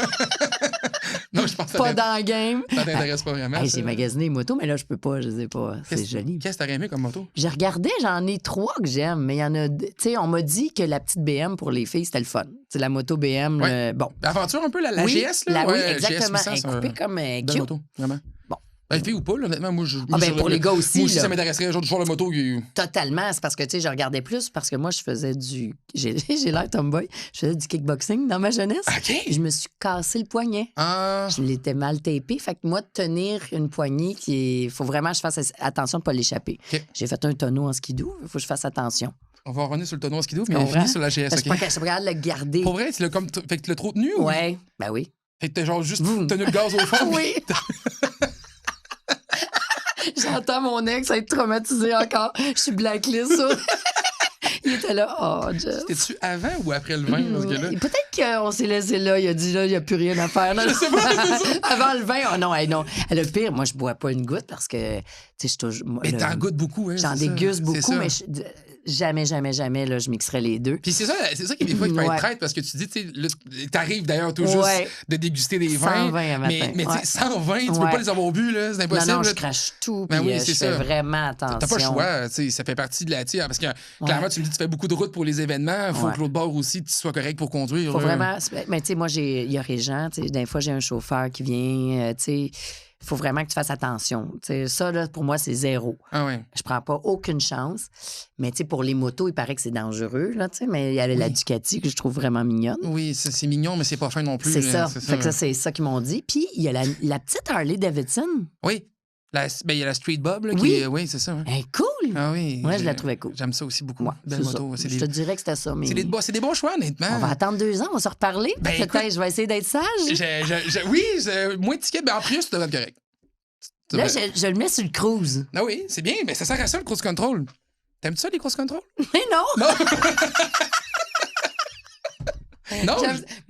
Non, je pense que pas dans le game. Ça t'intéresse pas vraiment. Hey, j'ai magasiné les motos, mais là, je peux pas, je sais pas. C'est joli. Qu'est-ce que t'aurais aimé comme moto? J'ai regardé, j'en ai 3 que j'aime, mais il y en a. Tu sais, on m'a dit que la petite BM pour les filles, c'était le fun. C'est la moto BM. Ouais. Bon. L'aventure un peu, la GS, là? Oui, exactement. Elle est coupée comme belle moto, vraiment. Bon. Ben, fille ou pas, là, honnêtement, moi, pour les gars aussi. Moi aussi, ça m'intéresserait. Genre, du genre de moto. Totalement. C'est parce que, tu sais, je regardais plus parce que moi, je faisais du. J'ai l'air tomboy. Je faisais du kickboxing dans ma jeunesse. OK. Je me suis cassé le poignet. Ah. Je l'étais mal tapé. Fait que moi, de tenir une poignée il faut vraiment que je fasse attention de ne pas l'échapper. Okay. J'ai fait un tonneau en skidoo. Il faut que je fasse attention. On va revenir sur le tonneau en skidoo, mais on finit sur la GS. Je suis pas capable de le garder. Pour vrai, fait que tu l'as trop tenu? Ouais. Ben oui. Fait que t'as genre juste tenu le gaz au fond? Oui. J'entends mon ex être traumatisé encore. Je suis blacklist. Il était là. Oh, Jeff. C'était-tu avant ou après le vin? Parce que là... Peut-être qu'on s'est laissé là, il a dit là, il n'y a plus rien à faire. Non, avant le vin, oh non, hey, non. Le pire, moi, je bois pas une goutte parce que, tu sais, je touche. Mais t'en goûtes beaucoup, hein? J'en déguste beaucoup, mais jamais, là, je mixerais les deux. Puis c'est ça qui, des fois, qui peut être traite parce que tu dis, tu sais, t'arrives d'ailleurs tout juste de déguster des vins. 120 à matin. Mais tu sais, 120, tu peux pas les avoir bu, là. C'est impossible. Non, je crache tout. Ben Puis oui, je fais vraiment attention. T'as pas le choix, tu sais, ça fait partie de la tire. Parce que clairement, tu me dis, tu fais beaucoup de routes pour les événements. Il faut que l'autre bord aussi, tu sois correct pour conduire. Faut vraiment. Mais tu sais, moi, il y a Régent, tu sais, des fois, j'ai un chauffeur qui vient, tu sais. Il faut vraiment que tu fasses attention. T'sais, ça, là, pour moi, c'est 0. Ah ouais. Je prends pas aucune chance. Mais pour les motos, il paraît que c'est dangereux. Là, mais il y a la Ducati que je trouve vraiment mignonne. Oui, c'est mignon, mais c'est pas fin non plus. C'est ça. Fait que ça, c'est ça qu'ils m'ont dit. Puis, il y a la petite Harley Davidson. Oui. Il y a la Street Bob. Là, qui oui, c'est ça. Hein. Elle est cool. Ah oui. Moi, je la trouvais cool. J'aime ça aussi beaucoup. Ouais, belle moto. Je te dirais que c'était ça. Mais... C'est des bons choix, honnêtement. On va attendre 2 ans, on va se reparler. Peut-être, je vais essayer d'être sage. Oui, moins de tickets, mais en Prius, tu devrais être correct. Là, je le mets sur le cruise. Ah oui, c'est bien, mais ça sert à ça, le cruise control. T'aimes-tu ça, les cruise control? Mais non! Non,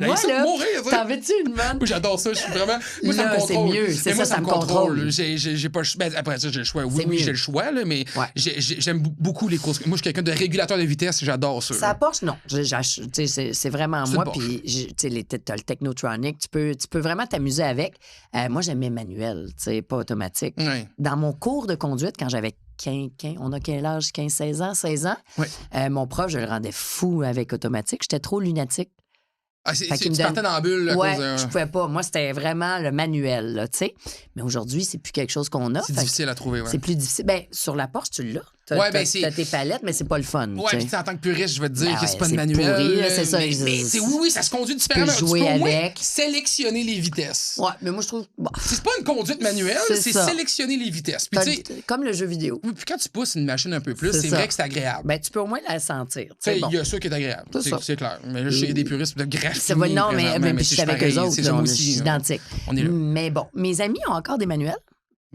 moi, là, mourir, t'en veux-tu une bonne? Oui, j'adore ça, je suis vraiment... Moi, ça me contrôle. C'est mieux, c'est moi, ça me contrôle. J'ai pas... après ça, j'ai le choix. Oui, j'ai le choix, là, mais j'aime beaucoup les courses. Moi, je suis quelqu'un de régulateur de vitesse, j'adore ça. Ça Porsche, non. C'est vraiment moi, puis t'as le Technotronic, tu peux vraiment t'amuser avec. Moi, j'aimais manuel, pas automatique. Ouais. Dans mon cours de conduite, quand j'avais 15, on a quel âge? 15, 16 ans, 16 ans? Oui. Mon prof, je le rendais fou avec automatique. J'étais trop lunatique. Ah, tu partais dans la bulle. Je pouvais pas. Moi, c'était vraiment le manuel, là, tu sais. Mais aujourd'hui, c'est plus quelque chose qu'on a. C'est difficile à trouver, C'est plus difficile. Ben, sur la Porsche, tu l'as. T'as tes palettes, mais c'est pas le fun. Ouais, puis en tant que puriste, je vais te dire que c'est pas de c'est manuel. Pourri, là, c'est ça. Mais oui, ça se conduit différemment. Tu peux jouer avec. Sélectionner les vitesses. Ouais, mais moi, je trouve... Bon. C'est pas une conduite manuelle, c'est sélectionner les vitesses. Puis, comme le jeu vidéo. Oui, puis quand tu pousses une machine un peu plus, c'est vrai que c'est agréable. Ben, tu peux au moins la sentir. Il y a ça qui est agréable. C'est clair. Mais là, je sais qu'il y a des puristes de graphique. Non, mais je suis avec eux autres. Je suis identique. On est là. Mais bon, mes amis ont encore des manuels.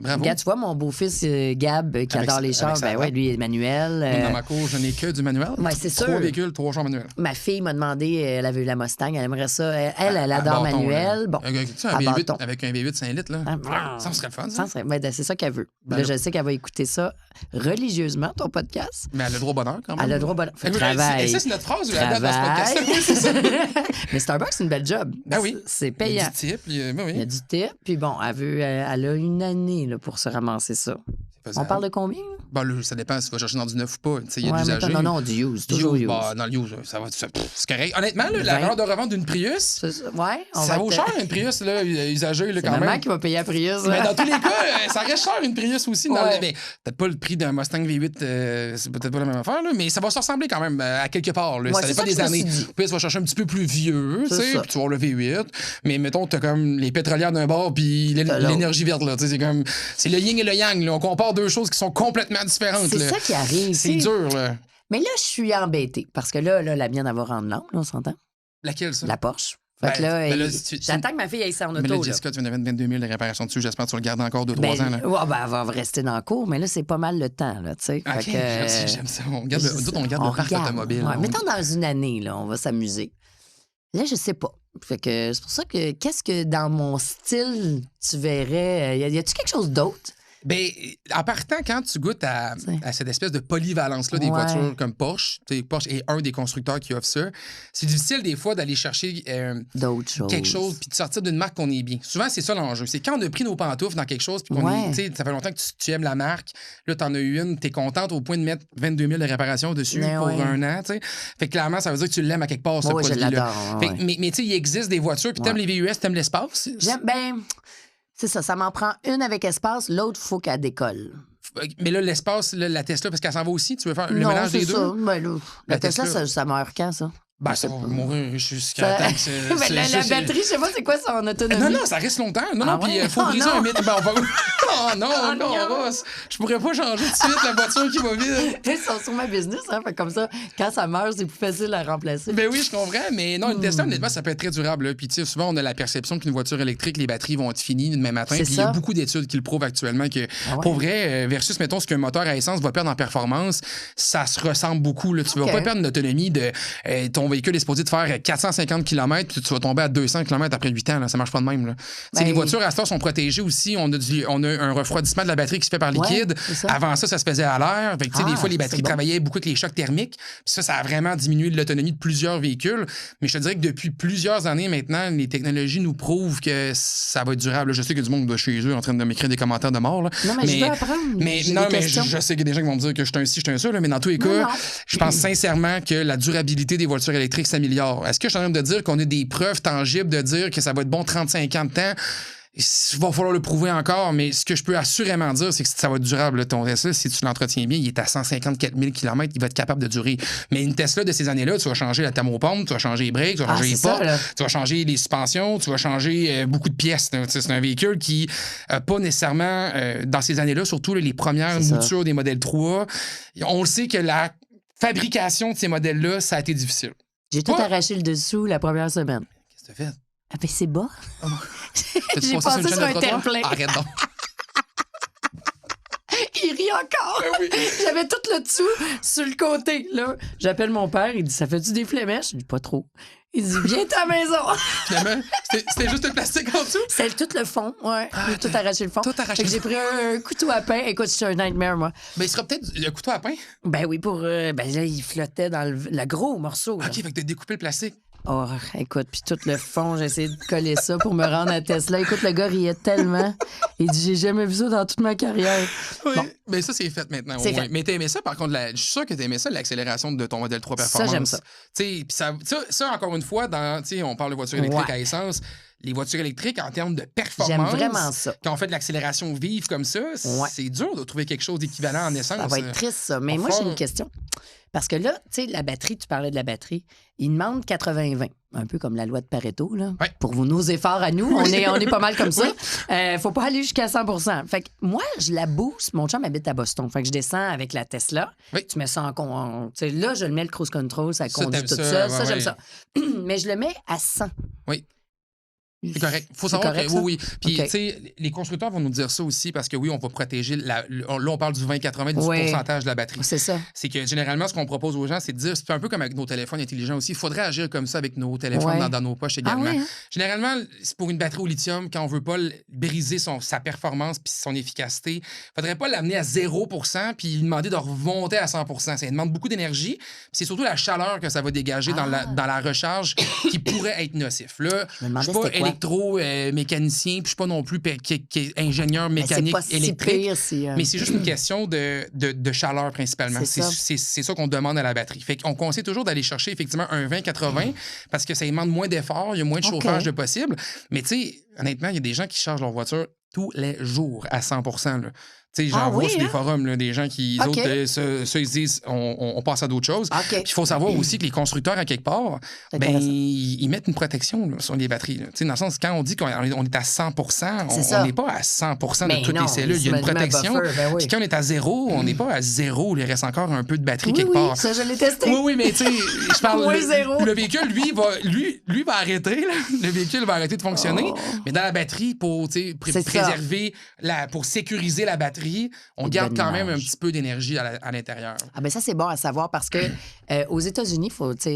Bravo. Regarde, tu vois, mon beau-fils Gab, qui adore les chars, ben ouais, lui, il est manuel. Dans ma cour, je n'ai que du manuel. Ouais, c'est sûr. 3 véhicules, 3 chars manuels. Ma fille m'a demandé, elle avait eu la Mustang, elle aimerait ça. Elle adore manuel. Bon, un V8 avec un V8 5 litres, là. Ça serait le fun, ça. C'est ça qu'elle veut. Là, je sais qu'elle va écouter ça religieusement, ton podcast. Mais elle a le droit au bonheur, quand même. Elle a le droit au bonheur. Travail. Ça, c'est notre phrase, la date dans ce podcast. Mais Starbucks, c'est une belle job. Ben oui. C'est payant. Il y a du type. Il y a du type. Puis bon, elle a une année là, pour se ramasser ça. On parle de combien? Ben, là, ça dépend si tu vas chercher dans du neuf ou pas. Il y a du usagé. Non, du use. Toujours use. Dans le use, ça va. C'est correct. Honnêtement, la valeur de revente d'une Prius, ça vaut cher, une Prius là, usagée quand même. C'est maman qui va payer la Prius. Mais dans tous les cas, ça reste cher, une Prius aussi. Mais peut-être pas le prix d'un Mustang V8, c'est peut-être pas la même affaire, là, mais ça va se ressembler quand même à quelque part. Là. Ça dépend des années. Puis tu vas chercher un petit peu plus vieux, puis tu vas avoir le V8. Mais mettons, tu as comme les pétrolières d'un bord, puis l'énergie verte. C'est le yin et le yang. Là. On compare deux choses qui sont complètement différentes. C'est ça qui arrive. C'est dur, là. Mais là, je suis embêtée. Parce que là la mienne, elle va rendre l'âme, on s'entend? Laquelle, ça? La Porsche. Fait que là, j'attends que ma fille aille ça en auto. Mais là, Jessica, tu viens de mettre 22 000 de réparation dessus. J'espère que tu vas le garder encore 2-3 ans. Là. Elle va rester dans le cours, mais là, c'est pas mal le temps, là, tu sais. OK, j'aime ça. On garde le parc automobile. Ouais, mettons dans une année, là, on va s'amuser. Là, je sais pas. Fait que c'est pour ça que qu'est-ce que dans mon style, tu verrais... Y a-tu quelque chose d'autre? Ben, en partant, quand tu goûtes à cette espèce de polyvalence-là des voitures comme Porsche, Porsche est un des constructeurs qui offre ça, c'est difficile des fois d'aller chercher d'autres choses. Quelque chose puis de sortir d'une marque qu'on est bien. Souvent, c'est ça l'enjeu. C'est quand on a pris nos pantoufles dans quelque chose puis qu'on est, ça fait longtemps que tu aimes la marque, là, t'en as eu une, t'es contente au point de mettre 22 000 de réparation dessus pour un an, tu sais. Fait que clairement, ça veut dire que tu l'aimes à quelque part, ce produit-là. Mais tu sais, il existe des voitures puis t'aimes les VUS, t'aimes l'espace. C'est ça, ça m'en prend une avec espace, l'autre, il faut qu'elle décolle. Mais là, l'espace, la Tesla, parce qu'elle s'en va aussi, tu veux faire le mélange des deux? Non, c'est ça. Ben, là, la Tesla, ça meurt quand, ça? Ben, ça va mourir jusqu'à temps que la batterie, je sais pas c'est quoi son autonomie. Non, ça reste longtemps. Non, puis il faut briser un mythe. Ben, Oh non, Ross. Je pourrais pas changer de suite la voiture qui va vite. Ils sont sur ma business, hein. Fait comme ça, quand ça meurt, c'est plus facile à remplacer. Ben oui, je comprends, mais non, une Tesla, honnêtement, ça peut être très durable. Là. Puis, tu sais, souvent, on a la perception qu'une voiture électrique, les batteries vont être finies demain matin. C'est Puis, il y a ça. beaucoup d'études qui le prouvent actuellement que, pour vrai, versus, mettons, ce qu'un moteur à essence va perdre en performance, ça se ressemble beaucoup. Là. Tu vas pas perdre une autonomie de. Ton véhicule est supposé de faire 450 km, puis tu vas tomber à 200 km après 8 ans. Là. Ça marche pas de même. Là. Les voitures à ce temps sont protégées aussi. On a un refroidissement de la batterie qui se fait par liquide. Avant ça se faisait à l'air. Fait que, des fois, les batteries travaillaient beaucoup avec les chocs thermiques. Puis ça a vraiment diminué l'autonomie de plusieurs véhicules. Mais je te dirais que depuis plusieurs années maintenant, les technologies nous prouvent que ça va être durable. Là, je sais qu'il y a du monde de chez eux en train de m'écrire des commentaires de mort. Là. Non, mais je veux apprendre. Mais je sais qu'il y a des gens qui vont me dire que je suis un ci, je suis un ça. Là, mais dans tous les cas, je pense sincèrement que la durabilité des voitures électriques s'améliore. Est-ce que je suis en train de dire qu'on a des preuves tangibles de dire que ça va être bon 35 ans de temps? Il va falloir le prouver encore, mais ce que je peux assurément dire, c'est que ça va être durable. Là, ton Tesla, si tu l'entretiens bien, il est à 154 000 km, il va être capable de durer. Mais une Tesla de ces années-là, tu vas changer la thermopompe, tu vas changer les breaks, tu vas changer les portes, tu vas changer les suspensions, tu vas changer beaucoup de pièces. C'est un véhicule qui n'a pas nécessairement, dans ces années-là, surtout les premières moutures des modèles 3, on le sait que la fabrication de ces modèles-là, ça a été difficile. J'ai tout arraché le dessous la première semaine. Qu'est-ce que tu as fait? Ah ben c'est bas. Oh. J'ai passé sur un terre-plein. Arrête donc. Il rit encore. Oui. J'avais tout le dessous sur le côté. Là. J'appelle mon père, il dit, ça fait-tu des flémèches? Je dis, pas trop. Il dit, viens à la maison. Finalement, c'était juste le plastique en dessous? C'est tout le fond, ouais. J'ai tout arraché le fond. Tout arraché. J'ai pris un couteau à pain. Écoute, c'est un nightmare, moi. Mais il sera peut-être le couteau à pain? Ben oui, pour... ben là, il flottait dans le gros morceau. Là. OK, fait que t'as découpé le plastique. Oh, écoute, puis tout le fond, j'ai essayé de coller ça pour me rendre à Tesla. Écoute, le gars riait tellement. Il dit, j'ai jamais vu ça dans toute ma carrière. Oui, bon. Mais ça, c'est fait maintenant. C'est fait. Mais t'as aimé ça, par contre, je suis sûr que t'as aimé ça, l'accélération de ton modèle 3 Performance. Ça, j'aime ça. Puis ça, encore une fois, on parle de voitures électriques à essence. Les voitures électriques, en termes de performance, j'aime vraiment ça. Quand on fait de l'accélération vive comme ça, c'est dur de trouver quelque chose d'équivalent en essence. Ça va être triste, ça. Mais moi, j'ai une question. Parce que là, tu sais, la batterie, tu parlais de la batterie, il demande 80-20, un peu comme la loi de Pareto, là. Ouais. Pour nos efforts à nous, on est pas mal comme ça. Faut pas aller jusqu'à 100 %. Fait que moi, je la booste. Mon chum habite à Boston. Fait que je descends avec la Tesla. Oui. Tu mets ça tu sais, là, je le mets le cruise control, ça conduit tout seul. Ça, j'aime ça. Mais je le mets à 100. Oui. C'est correct. Il faut savoir que oui. Puis, okay. tu sais, les constructeurs vont nous dire ça aussi parce que oui, on va protéger. Là, on parle du 20-80, du pourcentage de la batterie. C'est ça. C'est que généralement, ce qu'on propose aux gens, c'est de dire, c'est un peu comme avec nos téléphones intelligents aussi. Il faudrait agir comme ça avec nos téléphones dans nos poches également. Ah, oui, hein? Généralement, c'est pour une batterie au lithium, quand on veut pas briser sa performance puis son efficacité, il faudrait pas l'amener à 0 % puis lui demander de remonter à 100 %. Ça demande beaucoup d'énergie. C'est surtout la chaleur que ça va dégager dans la recharge qui pourrait être nocif. Là, je suis pas électro-mécanicien, puis je suis pas non plus ingénieur mécanique électrique. Si pire, mais c'est juste une question de chaleur principalement. C'est ça qu'on demande à la batterie. Fait qu'on conseille toujours d'aller chercher effectivement un 20-80 parce que ça demande moins d'efforts, il y a moins de chauffage de possible. Mais tu sais, honnêtement, il y a des gens qui chargent leur voiture tous les jours à 100 %. Là. Tu sais, j'en vois sur des forums, là, des gens qui, ils se disent, on passe à d'autres choses. Puis il faut savoir aussi que les constructeurs, à quelque part, ils mettent une protection là, sur les batteries. Tu sais, dans le sens, quand on dit qu'on est à 100 % on n'est pas à 100 % de toutes les cellules. Il y a une protection. Puis quand on est à 0, on n'est pas à 0. Il reste encore un peu de batterie quelque part. Ça, je l'ai testé. Oui, mais tu sais, je parle... le véhicule, lui va arrêter. Là. Le véhicule va arrêter de fonctionner. Mais dans la batterie, pour préserver, pour sécuriser la batterie, on garde quand même un petit peu d'énergie à l'intérieur. Ah ben ça, c'est bon à savoir parce que aux États-Unis,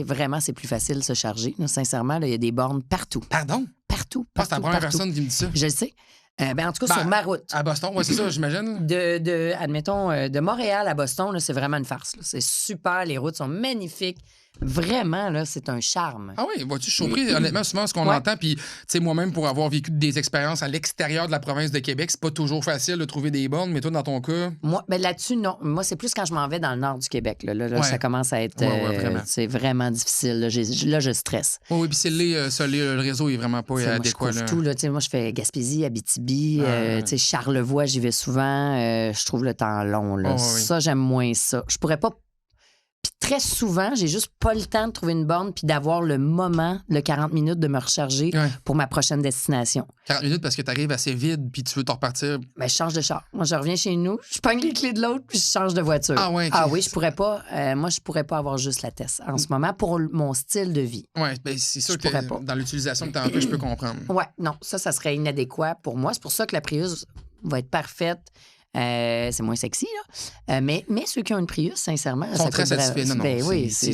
vraiment, c'est plus facile de se charger. Là, sincèrement, il y a des bornes partout. Pardon? Partout. C'est la première personne qui me dit ça. Je le sais. En tout cas, sur ma route. À Boston, oui, c'est ça, j'imagine. Admettons, de Montréal à Boston, là, c'est vraiment une farce. Là. C'est super, les routes sont magnifiques. Vraiment, là, c'est un charme. Ah oui, vois-tu, je suis surpris, honnêtement, souvent, ce qu'on entend. Puis, tu sais, moi-même, pour avoir vécu des expériences à l'extérieur de la province de Québec, c'est pas toujours facile de trouver des bornes, mais toi, dans ton cas... Moi, là-dessus, non. Moi, c'est plus quand je m'en vais dans le nord du Québec. Là, ça commence à être... c'est vraiment difficile. Là, je stresse. Oui, puis le réseau est vraiment pas adéquat. Moi, je trouve tout. Moi, je fais Gaspésie, Abitibi, Charlevoix, j'y vais souvent. Je trouve le temps long. Là. Ça, j'aime moins ça. Je pourrais pas... Puis très souvent, j'ai juste pas le temps de trouver une borne puis d'avoir le moment, le 40 minutes de me recharger pour ma prochaine destination. 40 minutes parce que tu arrives assez vide puis tu veux te repartir. Ben, je change de char. Moi, je reviens chez nous, je pogne les clés de l'autre puis je change de voiture. Ah ouais, Ah oui, je pourrais pas. Moi, je pourrais pas avoir juste la Tesla en ce moment pour mon style de vie. Oui, ben c'est sûr que dans l'utilisation que tu as en fait, je peux comprendre. Ouais, non, ça serait inadéquat pour moi. C'est pour ça que la Prius va être parfaite. C'est moins sexy, là. Mais ceux qui ont une Prius, sincèrement... Ils sont très satisfaits. Non, ben, oui, c'est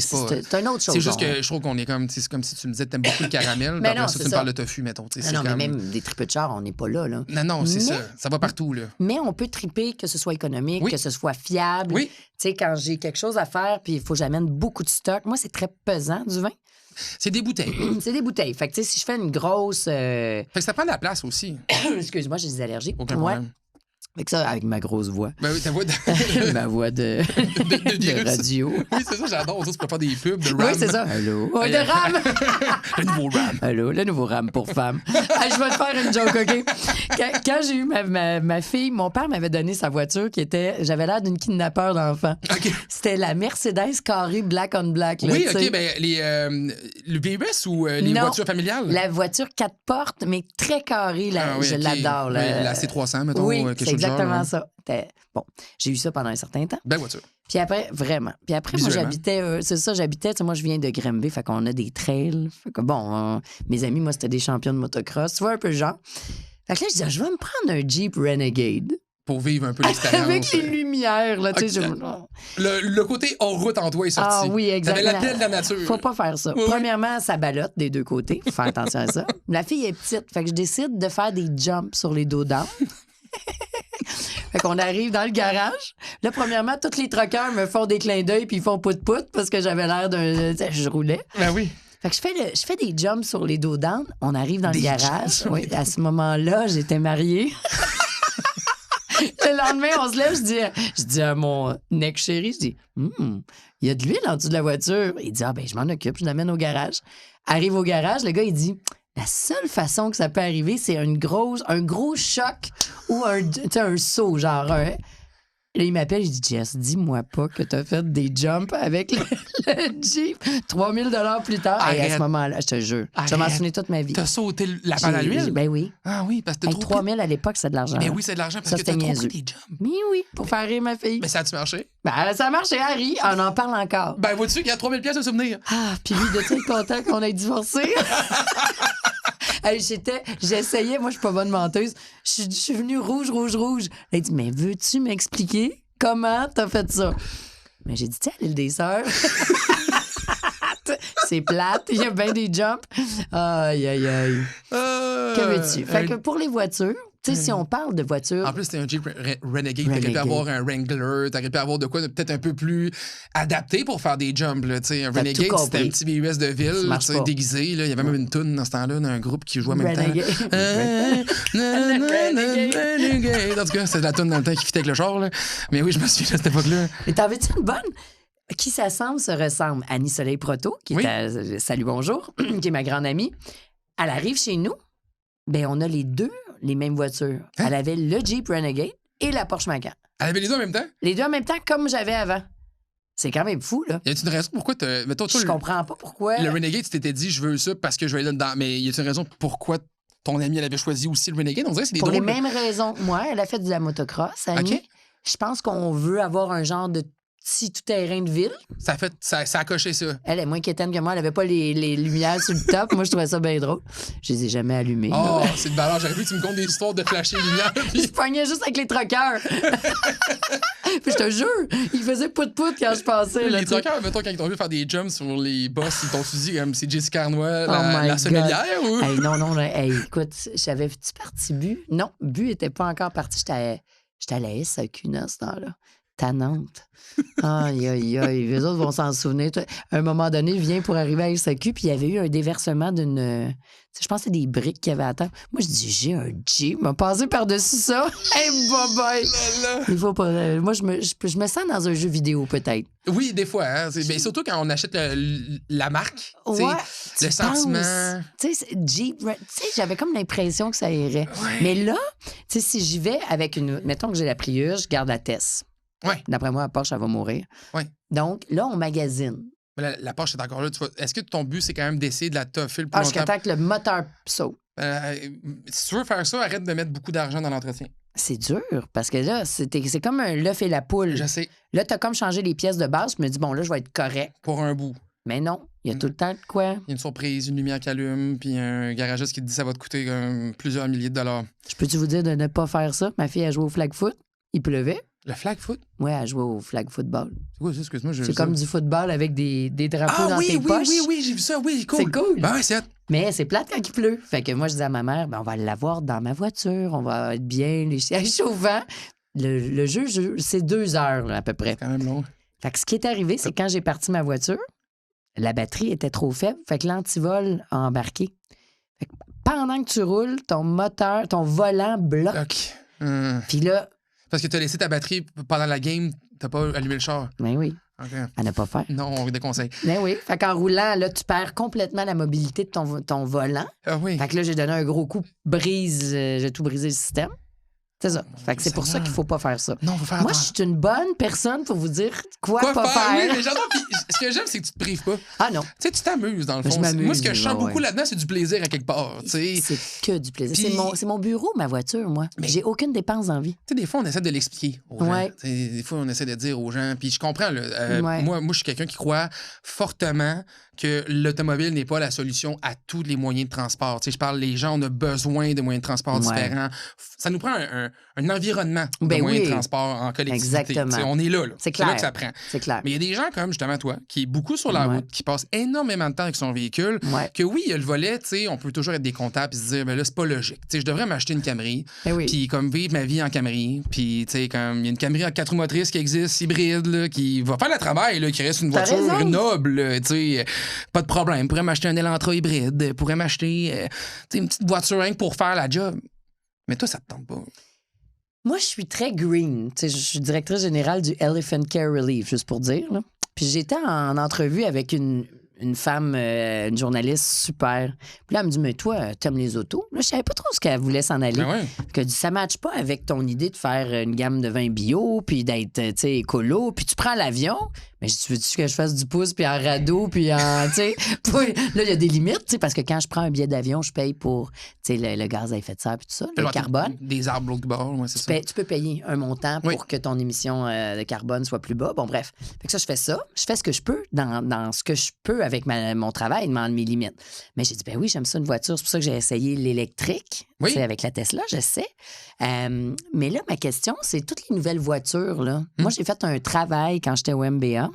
une autre chose. C'est juste que je trouve qu'on est comme... C'est comme si tu me disais que t'aimes beaucoup le caramel. Mais après ça, tu me parles de tofu, mettons. Non, mais même des tripes de char, on n'est pas là. Non, c'est ça. Ça va partout, là. Mais on peut triper, que ce soit économique, que ce soit fiable. Oui. Tu sais, quand j'ai quelque chose à faire puis il faut que j'amène beaucoup de stock, moi, c'est très pesant, du vin. C'est des bouteilles. C'est des bouteilles. Fait que, tu sais, si je fais une grosse... Fait que ça prend de la place aussi. Excuse-moi, j'ai des allergies. Aucun problème. Fait que ça, avec ma grosse voix. Ben oui, ta voix de... ma voix de radio. Oui, c'est ça, j'adore. Ça, tu peux faire des pubs de RAM. Oui, c'est ça. Allô. Oh, de RAM. Le nouveau RAM. Allô, le nouveau RAM pour femmes. Je vais te faire une joke, OK? Quand j'ai eu ma fille, mon père m'avait donné sa voiture qui était... J'avais l'air d'une kidnappeur d'enfant. OK. C'était la Mercedes carrée black on black. Là, oui, OK. Ben, le VUS ou les voitures familiales? La voiture 4 portes, mais très carrée. Je l'adore. Oui, la C300, mettons. Oui, quelque c'est chose exactement genre, ça. Bon, j'ai eu ça pendant un certain temps. Belle voiture. Puis après, vraiment. Puis après, moi, j'habitais... c'est ça, j'habitais... Moi, je viens de Granby, fait qu'on a des trails. Fait que bon, mes amis, moi, c'était des champions de motocross. Tu vois, un peu le genre. Fait que là, je disais, je vais me prendre un Jeep Renegade. Pour vivre un peu l'expérience. Avec les lumières, là, tu sais. Le côté hors-route en toi est sorti. Ah oui, exactement. T'avais la de la nature. Faut pas faire ça. Oui. Premièrement, ça ballotte des deux côtés. Faut faire attention à ça. La fille est petite, fait que je décide de faire des jumps sur les dos d'âne. Fait qu'on arrive dans le garage. Là, premièrement, tous les truckers me font des clins d'œil puis ils font pout-pout parce que j'avais l'air d'un... Je roulais. Ben oui. Fait que je fais des jumps sur les dos d'âne. On arrive dans le garage. Oui, à ce moment-là, j'étais mariée. Le lendemain, on se lève, je dis à mon ex-chéri, je dis, il y a de l'huile en dessous de la voiture. Il dit, ben je m'en occupe, je l'amène au garage. Arrive au garage, le gars, il dit, la seule façon que ça peut arriver, c'est un gros choc ou un saut, genre Là, il m'appelle, je dis, Jess, dis-moi pas que t'as fait des jumps avec le Jeep. 3 000 $ plus tard. Et à ce moment-là, je te jure, je m'en souviens toute ma vie. T'as sauté la panne à l'huile? Ben oui. Ah oui, parce que t'as 3 000 à l'époque, c'est de l'argent. Ben oui, c'est de l'argent parce que t'as trop pris tes jumps. Mais oui, pour faire rire ma fille. Mais ça a-tu marché? Ben, ça a marché, Harry. On en parle encore. Ben, vois-tu qu'il y a 3 000 de souvenirs? Ah, puis lui, de tout content qu'on ait divorcé. Hey, j'essayais, moi, je suis pas bonne menteuse. Je suis venue rouge. Elle dit, mais veux-tu m'expliquer comment t'as fait ça? Mais j'ai dit, tiens, l'île des Sœurs. C'est plate, il y a bien des jumps. Aïe. Que veux-tu? Fait que pour les voitures, tu sais, si on parle de voitures... En plus, c'était un Jeep Renegade. T'aurais pu avoir un Wrangler, t'aurais pu avoir de quoi peut-être un peu plus adapté pour faire des jumps. Là, un Renegade, c'était un petit VUS de ville, déguisé. Là. Il y avait même une toune dans ce temps-là d'un groupe qui jouait en même temps. En tout cas, c'était la toune dans le temps qui fitait avec le char. Là. Mais oui, je me suis à cette époque-là. Et t'en veux-tu une bonne? Qui s'assemble se ressemble. Annie Soleil Proto, qui est à Salut Bonjour, qui est ma grande amie. Elle arrive chez nous. Ben, on a les mêmes voitures. Hein? Elle avait le Jeep Renegade et la Porsche Macan. Elle avait les deux en même temps? Les deux en même temps, comme j'avais avant. C'est quand même fou, là. Y a-t-il une raison pourquoi je comprends pas pourquoi. Le Renegade, tu t'étais dit, je veux ça parce que je vais aller dedans. Mais y a-t-il une raison pourquoi ton amie, elle avait choisi aussi le Renegade? On dirait que c'est des Pour drôles. les mêmes raisons. Moi, elle a fait de la motocross, Annie. Okay. Je pense qu'on veut avoir un genre de petit tout-terrain de ville. Ça a coché ça. Elle est moins quétaine que moi. Elle avait pas les lumières sur le top. Moi, je trouvais ça bien drôle. Je les ai jamais allumées. Oh, c'est de valeur. J'aurais vu que tu me contes des histoires de flasher les lumières. Puis... Je pognais juste avec les truckers. Puis je te jure, ils faisaient pout-pout quand je passais. Les truckers, mettons, quand ils t'ont vu faire des jumps sur les bosses, ils t'ont dit comme c'est Jessica Arnois, la sommelière ou... Hey, non. Hey, écoute, j'avais-tu parti Bu? Non, Bu était pas encore parti. J'étais à la SAQ dans ce temps-là. Tannante. Aïe. Les autres vont s'en souvenir. À un moment donné, je viens pour arriver à SAQ, puis il y avait eu un déversement d'une... Je pense que c'était des briques qu'il y avait à terre. Moi, je dis, j'ai un Jeep. Je m'a passé par-dessus ça. Hey, bye-bye! Il faut pas... Moi, je me sens dans un jeu vidéo, peut-être. Oui, des fois. Hein? Mais surtout quand on achète la marque. Ouais, le sentiment. Tu sais, Jeep... j'avais comme l'impression que ça irait. Ouais. Mais là, si j'y vais avec une... Mettons que j'ai la Prius, je garde la Tess. Ouais. D'après moi, la Porsche, elle va mourir. Ouais. Donc, là, on magasine. Mais la Porsche est encore là. Est-ce que ton but, c'est quand même d'essayer de la toffer le plus Jusqu'à longtemps? temps que le moteur saute. Si tu veux faire ça, arrête de mettre beaucoup d'argent dans l'entretien. C'est dur, parce que là, c'est comme un l'œuf et la poule. Je sais. Là, t'as comme changé les pièces de base, je me dis, bon, là, je vais être correct. Pour un bout. Mais non, il y a tout le temps de quoi. Il y a une surprise, une lumière qui allume, puis un garagiste qui te dit que ça va te coûter plusieurs milliers de dollars. Je peux-tu vous dire de ne pas faire ça? Ma fille a joué au flag foot. Il pleuvait. Le flag foot? Oui, elle a joué au flag football. C'est quoi ça? Excuse-moi, C'est comme du football avec des drapeaux dans tes poches. Oui, j'ai vu ça. Oui, cool. C'est cool. Ben ouais, c'est hot. Mais c'est plate quand il pleut. Fait que moi, je dis à ma mère, ben, on va l'avoir dans ma voiture. On va être bien, les sièges chauffants. Le jeu, c'est 2 heures là, à peu près. C'est quand même long. Fait que ce qui est arrivé, c'est quand j'ai parti ma voiture, la batterie était trop faible. Fait que l'antivol a embarqué. Fait que pendant que tu roules, ton moteur, ton volant bloque. OK. Puis là... Parce que tu as laissé ta batterie pendant la game, t'as pas allumé le char. Ben oui. OK. À ne pas faire. Non, on déconseille. Ben oui. Fait qu'en roulant, là, tu perds complètement la mobilité de ton volant. Ah oui. Fait que là, j'ai donné un gros coup, j'ai tout brisé le système. C'est ça. Fait que c'est pour ça qu'il faut pas faire ça. Non, faut faire Moi, je suis une bonne personne pour vous dire quoi pas faire. faire. Oui, mais j'adore. Puis, ce que j'aime, c'est que tu te prives pas. Ah non. Tu sais, tu t'amuses, dans le Je fond. m'amuse, Moi, ce que je sens ouais. beaucoup là-dedans, c'est du plaisir à quelque part. Tu sais, C'est que du plaisir. Puis- C'est mon bureau, ma voiture, moi. Mais- J'ai aucune dépense en vie. Tu sais, des fois, on essaie de l'expliquer aux gens. Ouais. Tu sais, des fois, on essaie de dire aux gens. Puis je comprends. Là, Ouais. moi, je suis quelqu'un qui croit fortement que l'automobile n'est pas la solution à tous les moyens de transport. Tu sais, je parle, les gens, on a besoin de moyens de transport Ouais. différents. Ça nous prend un environnement de Ben moyens oui. de transport en collectivité. Exactement. Tu sais, on est là. C'est là clair. que ça prend. C'est clair. Mais il y a des gens comme justement toi, qui est beaucoup sur la Ouais. route, qui passe énormément de temps avec son véhicule, Ouais. que oui, il y a le volet, tu sais, on peut toujours être décomptable et se dire, ben là, c'est pas logique. Tu sais, je devrais m'acheter une Camry, Ben oui. puis comme vivre ma vie en Camry, puis tu sais, comme il y a une Camry à 4 roues motrices qui existe, hybride, là, qui va faire le travail, là, qui reste une T'as voiture raison. noble, là, tu sais, pas de problème. Pourrait m'acheter un Elantra hybride, pourrait m'acheter tu sais, une petite voiture rien que pour faire la job. Mais toi, ça te tente pas. Moi, je suis très green. Tu sais, je suis directrice générale du Elephant Care Relief, juste pour dire. Là. Puis j'étais en entrevue avec une femme, une journaliste super. Puis là, elle me dit, mais toi, t'aimes les autos? Là, je savais pas trop ce qu'elle voulait s'en aller. Ben ouais. Puis elle dit, ça matche pas avec ton idée de faire une gamme de vins bio, puis d'être, tu sais, écolo. Puis tu prends l'avion. Mais je dis, tu veux-tu que je fasse du pouce, puis en radeau, puis en, tu sais... Puis là, il y a des limites, tu sais, parce que quand je prends un billet d'avion, je paye pour, tu sais, le gaz à effet de serre, puis tout ça, le Genre, carbone. Des arbres de l'autre bord, ouais, c'est ça. Tu peux payer un montant pour Oui. que ton émission de carbone soit plus bas. Bon, bref. Fait que ça, je fais ça. Je fais ce que je peux dans ce que je peux avec mon travail, dans mes limites. Mais j'ai dit, ben oui, j'aime ça une voiture. C'est pour ça que j'ai essayé l'électrique. Oui. Tu sais, avec la Tesla, je sais. Mais là, ma question, c'est toutes les nouvelles voitures. Là. Moi, j'ai fait un travail quand j'étais au MBA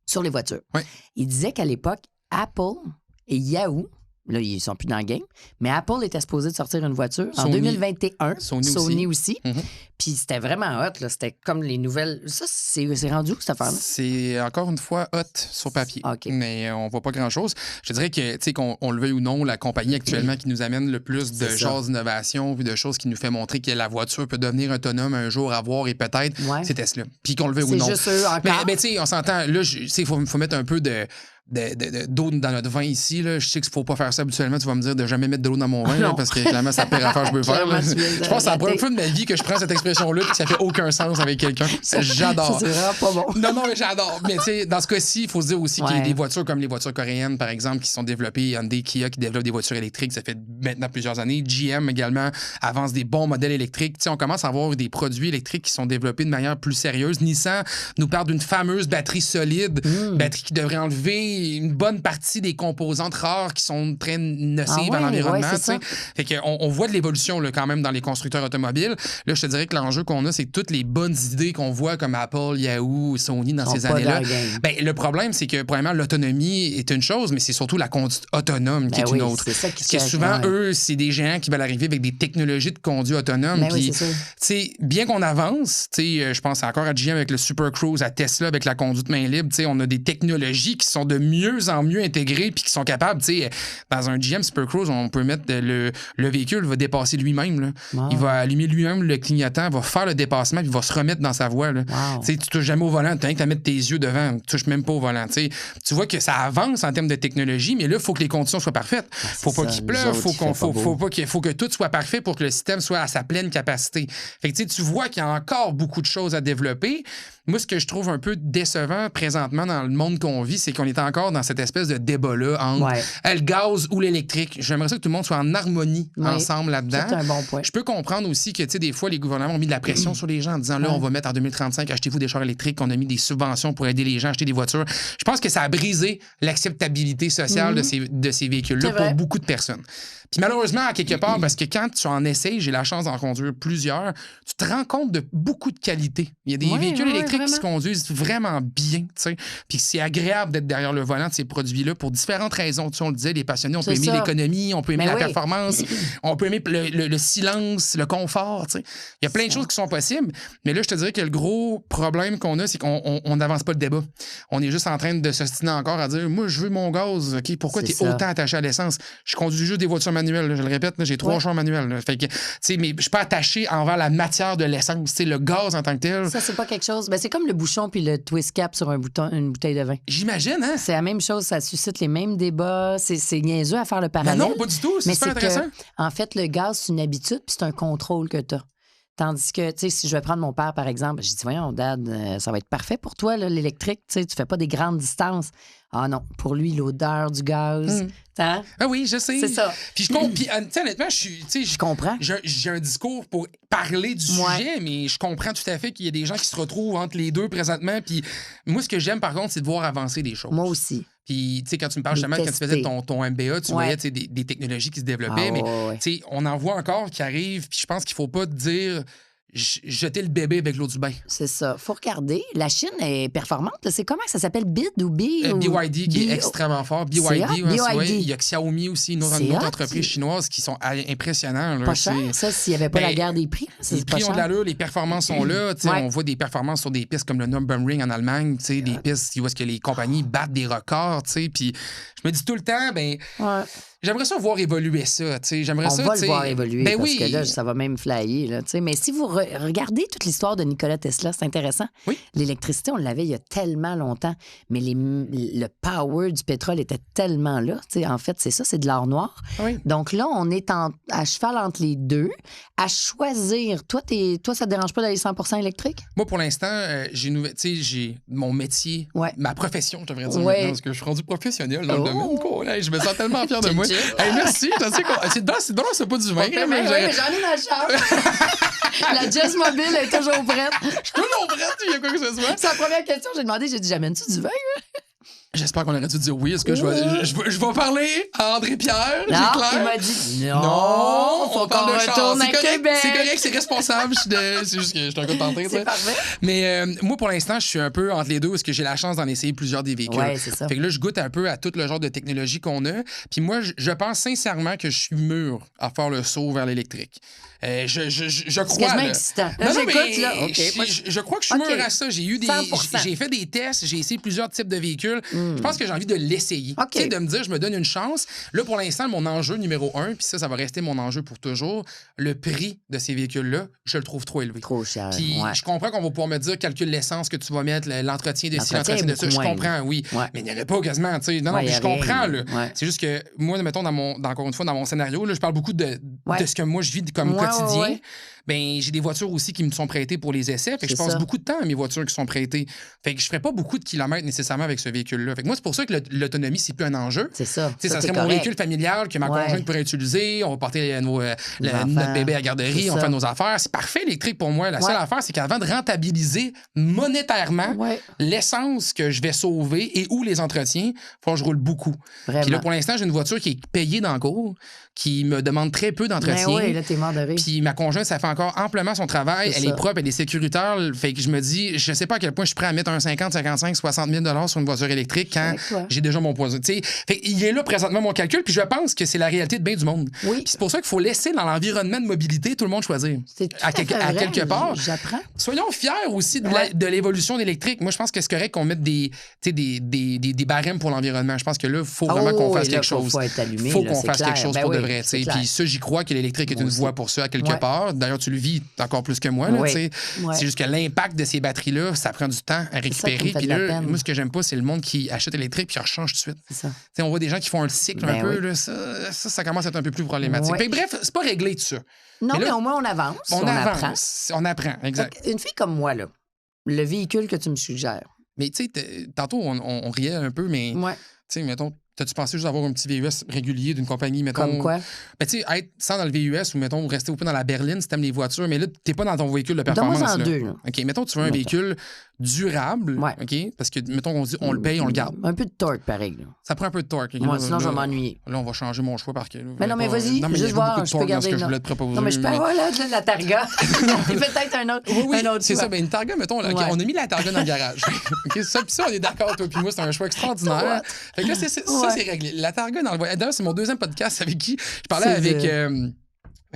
sur les voitures. Oui. Il disait qu'à l'époque, Apple et Yahoo, là, ils sont plus dans le game, mais Apple était supposé de sortir une voiture en Sony. 2021. Sony aussi. Mhm. Puis c'était vraiment hot, là. C'était comme les nouvelles. Ça, c'est rendu où, cette affaire-là? C'est encore une fois hot sur papier. OK. Mais on voit pas grand-chose. Je te dirais que, tu sais, qu'on le veuille ou non, la compagnie actuellement qui nous amène le plus de C'est ça. genres d'innovation puis de choses qui nous fait montrer que la voiture peut devenir autonome un jour, avoir et peut-être, Ouais. c'est Tesla. Puis qu'on le veuille ou C'est non. juste eux encore. Mais tu sais, on s'entend. Là, tu sais, il faut mettre un peu d'eau dans notre vin ici. Là. Je sais qu'il ne faut pas faire ça habituellement. Tu vas me dire de jamais mettre de l'eau dans mon vin là, Non. parce que clairement, c'est la pire affaire que je peux faire. là. Clairement, tu viens de Je pense que c'est la première rater. fois de ma vie que je prends cette expression-là et que ça fait aucun sens avec quelqu'un. J'adore. Ça, c'est vraiment pas bon. Non, non, mais j'adore. Mais tu sais, dans ce cas-ci, il faut se dire aussi qu'il y a Ouais. des voitures comme les voitures coréennes, par exemple, qui sont développées. Hyundai, Kia qui développent des voitures électriques. Ça fait maintenant plusieurs années. GM également avance des bons modèles électriques. Tu sais, on commence à avoir des produits électriques qui sont développés de manière plus sérieuse. Nissan nous parle d'une fameuse batterie solide, batterie qui devrait enlever une bonne partie des composantes rares qui sont très nocives Ah à ouais, l'environnement. ouais, c'est tu sais. Fait qu'on voit de l'évolution là, quand même dans les constructeurs automobiles. Là, je te dirais que l'enjeu qu'on a, c'est toutes les bonnes idées qu'on voit comme Apple, Yahoo, Sony dans Ils sont ces pas années-là. dans le game. Ben, le problème, c'est que, premièrement, l'autonomie est une chose, mais c'est surtout la conduite autonome qui Ben est oui, une autre. c'est ça qui Parce se que cache, souvent, ouais. eux, c'est des géants qui veulent arriver avec des technologies de conduite autonome. Ben oui, Puis, c'est ça. tu sais, bien qu'on avance, tu sais, je pense encore à GM avec le Super Cruise, à Tesla avec la conduite main libre, tu sais, on a des technologies qui sont de mieux en mieux intégrés puis qui sont capables, tu sais, dans un GM Supercruise, on peut mettre le véhicule va dépasser lui-même. Là. Wow. Il va allumer lui-même le clignotant, va faire le dépassement puis il va se remettre dans sa voie. Là. Wow. Tu sais, tu touches jamais au volant, tu as rien qu'à mettre tes yeux devant, tu touches même pas au volant. Tu sais. Tu vois que ça avance en termes de technologie, mais là, il faut que les conditions soient parfaites. Faut pas qu'il pleuve, faut que tout soit parfait pour que le système soit à sa pleine capacité. Fait que tu vois qu'il y a encore beaucoup de choses à développer. Moi, ce que je trouve un peu décevant présentement dans le monde qu'on vit, c'est qu'on est encore dans cette espèce de débat-là entre le gaz ou l'électrique. J'aimerais ça que tout le monde soit en harmonie ensemble là-dedans. C'est un bon point. Je peux comprendre aussi que, des fois, les gouvernements ont mis de la pression sur les gens en disant, là, on va mettre en 2035, achetez-vous des chars électriques, on a mis des subventions pour aider les gens à acheter des voitures. Je pense que ça a brisé l'acceptabilité sociale de ces véhicules-là pour beaucoup de personnes. Puis malheureusement, à quelque part, parce que quand tu en essayes, j'ai la chance d'en conduire plusieurs, tu te rends compte de beaucoup de qualités. Il y a des véhicules électriques qui se conduisent vraiment bien, tu sais. Puis c'est agréable d'être derrière le volant de ces produits-là pour différentes raisons. Tu sais, on le disait, les passionnés, on peut aimer l'économie, on peut aimer la performance, on peut aimer le silence, le confort, tu sais. Il y a plein de choses qui sont possibles. Mais là, je te dirais que le gros problème qu'on a, c'est qu'on n'avance pas le débat. On est juste en train de s'ostiner encore à dire, moi, je veux mon gaz, OK? Pourquoi tu es autant attaché à l'essence? Je conduis juste des voitures manuelles, là, je le répète, là, j'ai 3 chars manuels. Là. Fait que, mais je suis pas attaché envers la matière de l'essence, le gaz en tant que tel. Ça, c'est pas quelque chose. Ben, c'est comme le bouchon puis le twist cap sur une bouteille de vin. J'imagine, hein? C'est la même chose, ça suscite les mêmes débats. C'est niaiseux à faire le parallèle. Ben non, pas du tout, c'est super intéressant. En fait, le gaz, c'est une habitude puis c'est un contrôle que tu as. Tandis que, tu sais, si je vais prendre mon père, par exemple, j'ai dit, voyons, Dad, ça va être parfait pour toi, là, l'électrique. Tu sais, tu fais pas des grandes distances. Ah non, pour lui, l'odeur du gaz. Hein? Ah oui, je sais. C'est ça. Puis honnêtement, je comprends. J'ai un discours pour parler du sujet, mais je comprends tout à fait qu'il y a des gens qui se retrouvent entre les deux présentement. Puis moi, ce que j'aime, par contre, c'est de voir avancer des choses. Moi aussi. Puis, tu sais, quand tu me parles justement, quand tu faisais ton MBA, tu voyais des technologies qui se développaient, mais tu sais, on en voit encore qui arrivent, puis je pense qu'il faut pas te dire jeter le bébé avec l'eau du bain. C'est ça. Faut regarder. La Chine est performante. C'est comment ça s'appelle? BID ou BYD qui est extrêmement fort. BYD. Il y a Xiaomi aussi, une autre entreprise chinoise qui sont impressionnants. Là. Pas cher, ça, s'il n'y avait pas la guerre des prix. Les prix ont de l'allure, les performances sont là. On voit des performances sur des pistes comme le Nürburgring en Allemagne, des pistes où est-ce que les compagnies battent des records. Puis je me dis tout le temps, j'aimerais ça voir évoluer ça. J'aimerais on va le voir évoluer parce que là, ça va même flyer. Là, mais si vous regardez toute l'histoire de Nikola Tesla, c'est intéressant. Oui. L'électricité, on l'avait il y a tellement longtemps, mais le power du pétrole était tellement là. En fait, c'est ça, c'est de l'or noir. Oui. Donc là, on est à cheval entre les deux, à choisir. Toi, ça te dérange pas d'aller 100% électrique? Moi, pour l'instant, j'ai mon métier, ma profession, je devrais dire maintenant, parce que je suis rendu professionnel dans le domaine. Je me sens tellement fier de moi. Hey, merci, c'est drôle, c'est pas du vin. Mais j'en ai ma chambre. La Jess Mobile est toujours prête. Je suis toujours prête, il y a quoi que ce soit. C'est la première question que j'ai demandé. J'ai dit, j'amène-tu du vin? J'espère qu'on aurait dû dire oui. Est-ce que je vais parler à André Pierre? Non, il m'a dit non, faut qu'on retourne à Québec. C'est correct, c'est responsable. C'est juste que je suis un peu tenté. C'est parfait. Mais moi, pour l'instant, je suis un peu entre les deux parce que j'ai la chance d'en essayer plusieurs des véhicules. Ouais, c'est ça. Fait que là, je goûte un peu à tout le genre de technologie qu'on a. Puis moi, je pense sincèrement que je suis mûr à faire le saut vers l'électrique. Je crois. C'est quasiment excitant. J'écoute, là. Je crois que je suis mûr à ça. J'ai fait des tests, j'ai essayé plusieurs types de véhicules. Je pense que j'ai envie de l'essayer. Tu sais, de me dire, je me donne une chance. Là, pour l'instant, mon enjeu numéro 1, puis ça va rester mon enjeu pour toujours, le prix de ces véhicules-là, je le trouve trop élevé. Trop cher. Puis je comprends qu'on va pouvoir me dire, calcule l'essence que tu vas mettre, l'entretien de ci, l'entretien de ça. Je comprends, oui. Mais il n'y aurait pas quasiment, tu sais. Non, je comprends, là. C'est juste que moi, mettons, encore une fois, dans mon scénario, là, je parle beaucoup de ce que moi, je vis comme quotidien. Ben, j'ai des voitures aussi qui me sont prêtées pour les essais. Fait que je passe beaucoup de temps à mes voitures qui sont prêtées. Fait que je ferais pas beaucoup de kilomètres nécessairement avec ce véhicule-là. Fait que moi, c'est pour ça que l'autonomie, c'est plus un enjeu. C'est ça. Ça serait mon véhicule familial que ma conjointe pourrait utiliser. On va porter notre bébé à la garderie, on fait nos affaires. C'est parfait, l'électrique pour moi. La seule affaire, c'est qu'avant de rentabiliser monétairement l'essence que je vais sauver et ou les entretiens, il faut que je roule beaucoup. Puis là, pour l'instant, j'ai une voiture qui est payée dans le cours, qui me demande très peu d'entretien. Oui, là, t'es mort de rire. Puis ma conjointe, ça fait encore amplement son travail. C'est Elle ça. est propre, elle est sécuritaire. Fait que je me dis, je sais pas à quel point je suis prêt à mettre un 50, 55, 60 000 $ sur une voiture électrique quand Avec toi. j'ai déjà mon poison. Fait il est là présentement mon calcul, puis je pense que c'est la réalité de bien du monde. Oui. Puis c'est pour ça qu'il faut laisser dans l'environnement de mobilité tout le monde choisir. C'est tout À à fait vrai. quelque part. J'apprends. Soyons fiers aussi Ouais. de l'évolution d'électrique. Moi, je pense que c'est correct qu'on mette des barèmes pour l'environnement. Je pense que là, il faut vraiment qu'on fasse quelque chose. Faut être allumé. Faut là, qu'on c'est fasse clair. quelque chose Ben pour de oui, vrai. c'est Puis clair. ça, j'y crois que l'électrique est Moi une aussi. voie pour ça, à quelque Ouais. part. D'ailleurs, tu le vis encore plus que moi. Là, Ouais. tu sais. Ouais. C'est juste que l'impact de ces batteries-là, ça prend du temps à ça qui me récupérer. fait Puis de la là, peine. moi, ce que j'aime pas, c'est le monde qui achète électrique puis qui rechange tout de suite. C'est ça. Tu sais, on voit des gens qui font un cycle Ben un peu. oui. Là, ça commence à être un peu plus problématique. Ouais. Fait que bref, c'est pas réglé tout ça. Non, Mais là, mais au moins, on avance. On apprend. avance. On apprend, exact. Fait Une fille comme moi, là, le véhicule que tu me suggères. Mais tu sais, tantôt, on riait un peu, mais Ouais. tu sais, mettons, t'as-tu pensé juste avoir un petit VUS régulier d'une compagnie, mettons? Comme quoi? Ben, tu sais, être sans dans le VUS ou, mettons, rester au peu dans la berline si t'aimes les voitures, mais là, t'es pas dans ton véhicule de performance. Donne-moi en là. deux, là. OK, mettons, tu veux un Mettons. véhicule durable, Ouais. OK? Parce que, mettons, on dit, on le paye, on le garde. Un peu de torque, pareil. Là. Ça prend un peu de torque. Moi, Là, sinon, je vais là, m'ennuyer. Là, on va changer mon choix parce que... Là, Mais non, mais pas- vas-y, non, mais il y juste a beaucoup voir, de je peux torque dans ce garder que une je voulais autre. te proposer. Non, mais je peux avoir là, de la targa. Et peut-être un autre. Oui, un autre c'est choix. ça. Ben, une Targa, mettons, là, OK, Ouais. on a mis la Targa dans le garage. OK, ça, puis ça, on est d'accord, toi puis moi, c'est un choix extraordinaire. Ouais. Fait que là, ça, c'est réglé. La Targa dans le voyage. D'ailleurs, c'est mon deuxième podcast avec qui je parlais C'est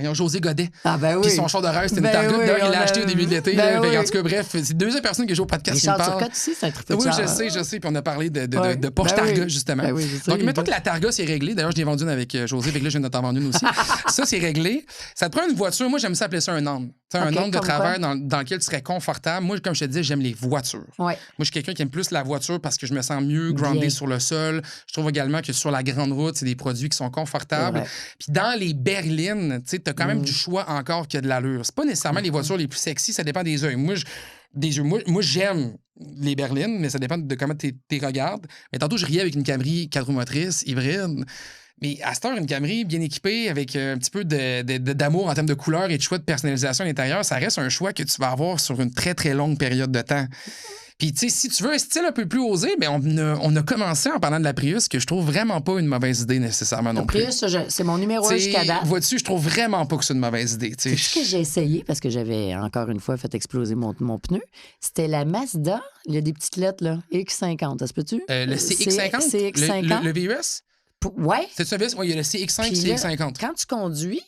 avec José Godet. Ah, ben oui. Puis son char de rêve, c'était Ben une Targa. oui, D'ailleurs, il on l'a a- acheté au début de l'été. Ben là. Fait que, oui. en tout cas, bref, c'est deux personnes qui jouent au podcast qui me Richard parlent. Turcotte aussi, c'est un triple Oui, char, je sais. Puis on a parlé de Ouais. Porsche Ben Targa, oui. justement. Ben oui, c'est ça, Donc, il mettons est que la Targa, c'est réglé. D'ailleurs, je l'ai vendue une avec José. Fait que là, je viens de t'en vendre une aussi. Ça, c'est réglé. Ça te prend une voiture. Moi, j'aime ça appeler ça un âme. Tu sais, un OK, âme de comme travail dans lequel tu serais confortable. Moi, comme je te disais, j'aime les voitures. Ouais. Moi, je suis quelqu'un qui aime plus la voiture parce que je me sens mieux groundé Bien. sur le sol. Je trouve également que sur la grande route, c'est des produits qui sont confortables. C'est vrai. Puis dans les berlines, tu as quand même du choix encore qui a de l'allure. C'est pas nécessairement les voitures les plus sexy, ça dépend des yeux. Moi, j'aime les berlines, mais ça dépend de comment tu regardes. Mais tantôt, je riais avec une Camry 4 roues motrices hybride. Mais à cette heure, une Camry bien équipée, avec un petit peu d'amour en termes de couleur et de choix de personnalisation à l'intérieur, ça reste un choix que tu vas avoir sur une très, très longue période de temps. Puis, tu sais, si tu veux un style un peu plus osé, ben on a commencé en parlant de la Prius, que je trouve vraiment pas une mauvaise idée nécessairement non plus. Prius, c'est mon numéro 1 T'sais, jusqu'à date. vois-tu, je trouve vraiment pas que c'est une mauvaise idée. C'est ce que j'ai essayé parce que j'avais encore une fois fait exploser mon pneu. C'était la Mazda. Il y a des petites lettres, là. X50. Ça se peut-tu? Le CX-50? CX50. Le VUS? Ouais. C'est ça, oui, il y a le CX5 et Puis le là, CX50. Quand tu conduis,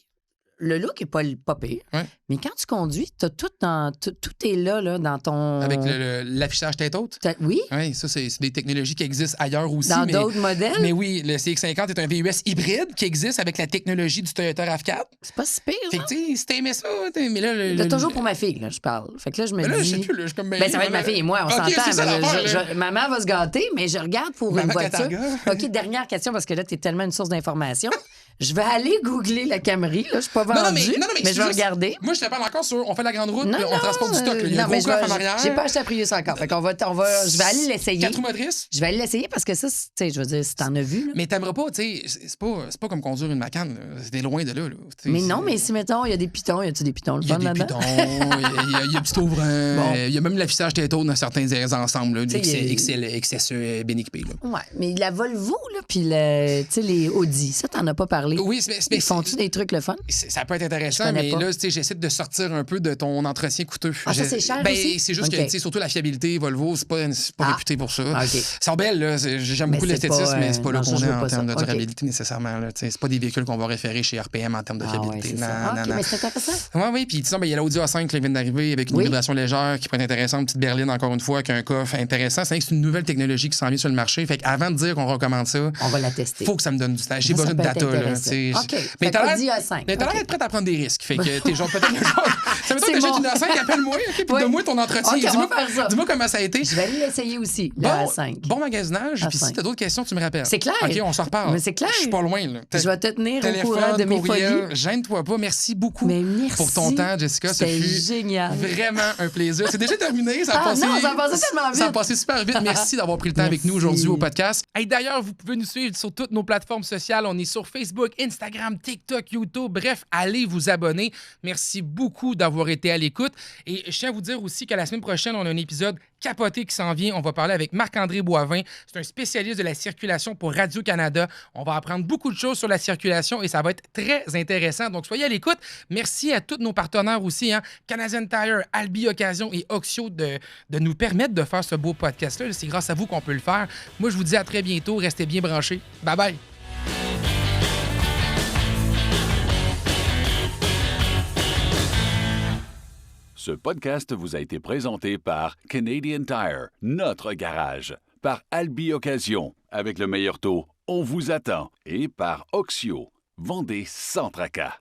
le look est pas pire. Ouais. Mais quand tu conduis, tout est là, dans ton. Avec l'affichage tête haute? Oui, Oui, ça, c'est des technologies qui existent ailleurs aussi. dans mais, d'autres modèles. mais oui, le CX50 est un VUS hybride qui existe avec la technologie du Toyota RAV4. C'est pas si pire, Fait ça. que, tu sais, si t'aimais ça, mais là... Là, toujours pour ma fille, là, je parle. Fait que là, je me Mais là, je sais dis. plus, là, je suis comme... Ben, ça va être ma fille et moi, on OK, s'entend. c'est ça Ben, l'affaire, là. maman va se gâter, mais je regarde pour Maman une voiture. Katarga. OK, dernière question, parce que là, tu es tellement une source d'information. Je vais aller googler la Camry. Là, je suis pas vendue, Non, mais mais c'est je vais juste- regarder. Moi, je te parle encore sur... On fait la grande route, Non, puis on transporte du stock. Là. Il y a un non, mais gros coffre en arrière. j'ai pas acheté la Prius encore. Fait qu'on je vais aller l'essayer. 4 roues motrices. Je vais aller l'essayer parce que ça, tu sais, je veux dire, si t'en as vu, là. Mais t'aimeras pas, tu sais, c'est pas comme conduire une Macan. C'était loin de là. T'sais, Mais c'est- non, mais si, mettons, il y a des pitons, y a-tu des pitons, le Il y a fun des là-dedans? pitons, il y a petit ouvrant, Bon. il y a même l'affichage tête haute dans certains ensembles, là, T'sais, il y XSE bien équipé. Là. Ouais, mais la Volvo, là, puis tu sais, les Audi, ça, t'en as pas parlé. Oui, Ils font-tu des trucs le fun? ça peut être intéressant, Je connais mais pas. là, tu sais, j'essaie de sortir un peu de ton entretien coûteux. Ah, ça, c'est cher Ben, aussi? c'est juste OK. que, tu sais, surtout la fiabilité, Volvo, c'est pas Ah. réputé pour ça. OK. Ils sont belles, là. J'aime Mais beaucoup c'est l'esthétisme, pas, mais c'est pas là non, qu'on je est veux en pas termes ça. de OK. durabilité nécessairement. Là. C'est pas des véhicules qu'on va référer chez RPM en termes de Ah, ouais, fiabilité. c'est ça. OK, mais c'est intéressant. Oui, puis disons, ben, il y a l'Audi A5 qui vient d'arriver avec une Oui. vibration légère qui peut être intéressante, une petite berline encore une fois, avec un coffre intéressant. C'est vrai que c'est une nouvelle technologie qui s'en vient sur le marché. Fait qu'avant de dire qu'on recommande ça, On va la tester. faut que ça me donne du temps. J'ai Ça besoin de peut être data. Là, intéressant. tu sais. OK. Mais Fait t'as l'air qu'Audi A5. mais t'as l'air OK. d'être prête à prendre des risques. Fait que t'es genre peut-être le genre. Ça veut dire C'est que t'achètes bon. une A5, appelle-moi, OK, puis Oui. donne-moi ton entretien. OK, on Dis-moi va faire ça. dis-moi comment ça a été. Je vais aller l'essayer aussi, le A5. Bon magasinage. Puis A5. si t'as d'autres questions, tu me rappelles. C'est clair. OK, on s'en reparle. Mais c'est clair. Je suis pas loin. Là. Je vais te tenir au courant Téléphone, de mes courriel, folies. gêne-toi pas. Merci beaucoup Mais merci. pour ton temps, Jessica. Ce C'était fut génial. vraiment un plaisir. C'est déjà terminé. Ça a Ah passé, non, ça a passé tellement Ça a vite. passé super vite. Merci d'avoir pris le temps avec Merci. nous aujourd'hui au podcast. Hey, d'ailleurs, vous pouvez nous suivre sur toutes nos plateformes sociales. On est sur Facebook, Instagram, TikTok, YouTube. Bref, allez vous abonner. Merci beaucoup d'avoir été à l'écoute. Et je tiens à vous dire aussi que la semaine prochaine, on a un épisode capoté qui s'en vient. On va parler avec Marc-André Boivin. C'est un spécialiste de la circulation pour Radio-Canada. On va apprendre beaucoup de choses sur la circulation et ça va être très intéressant. Donc, soyez à l'écoute. Merci à tous nos partenaires aussi, Canadian Tire, Albi Occasion et Oxio de nous permettre de faire ce beau podcast-là. C'est grâce à vous qu'on peut le faire. Moi, je vous dis à très bientôt. Restez bien branchés. Bye-bye. Ce podcast vous a été présenté par Canadian Tire, notre garage, par Albi Occasion, avec le meilleur taux, on vous attend, et par Oxio, vendez sans tracas.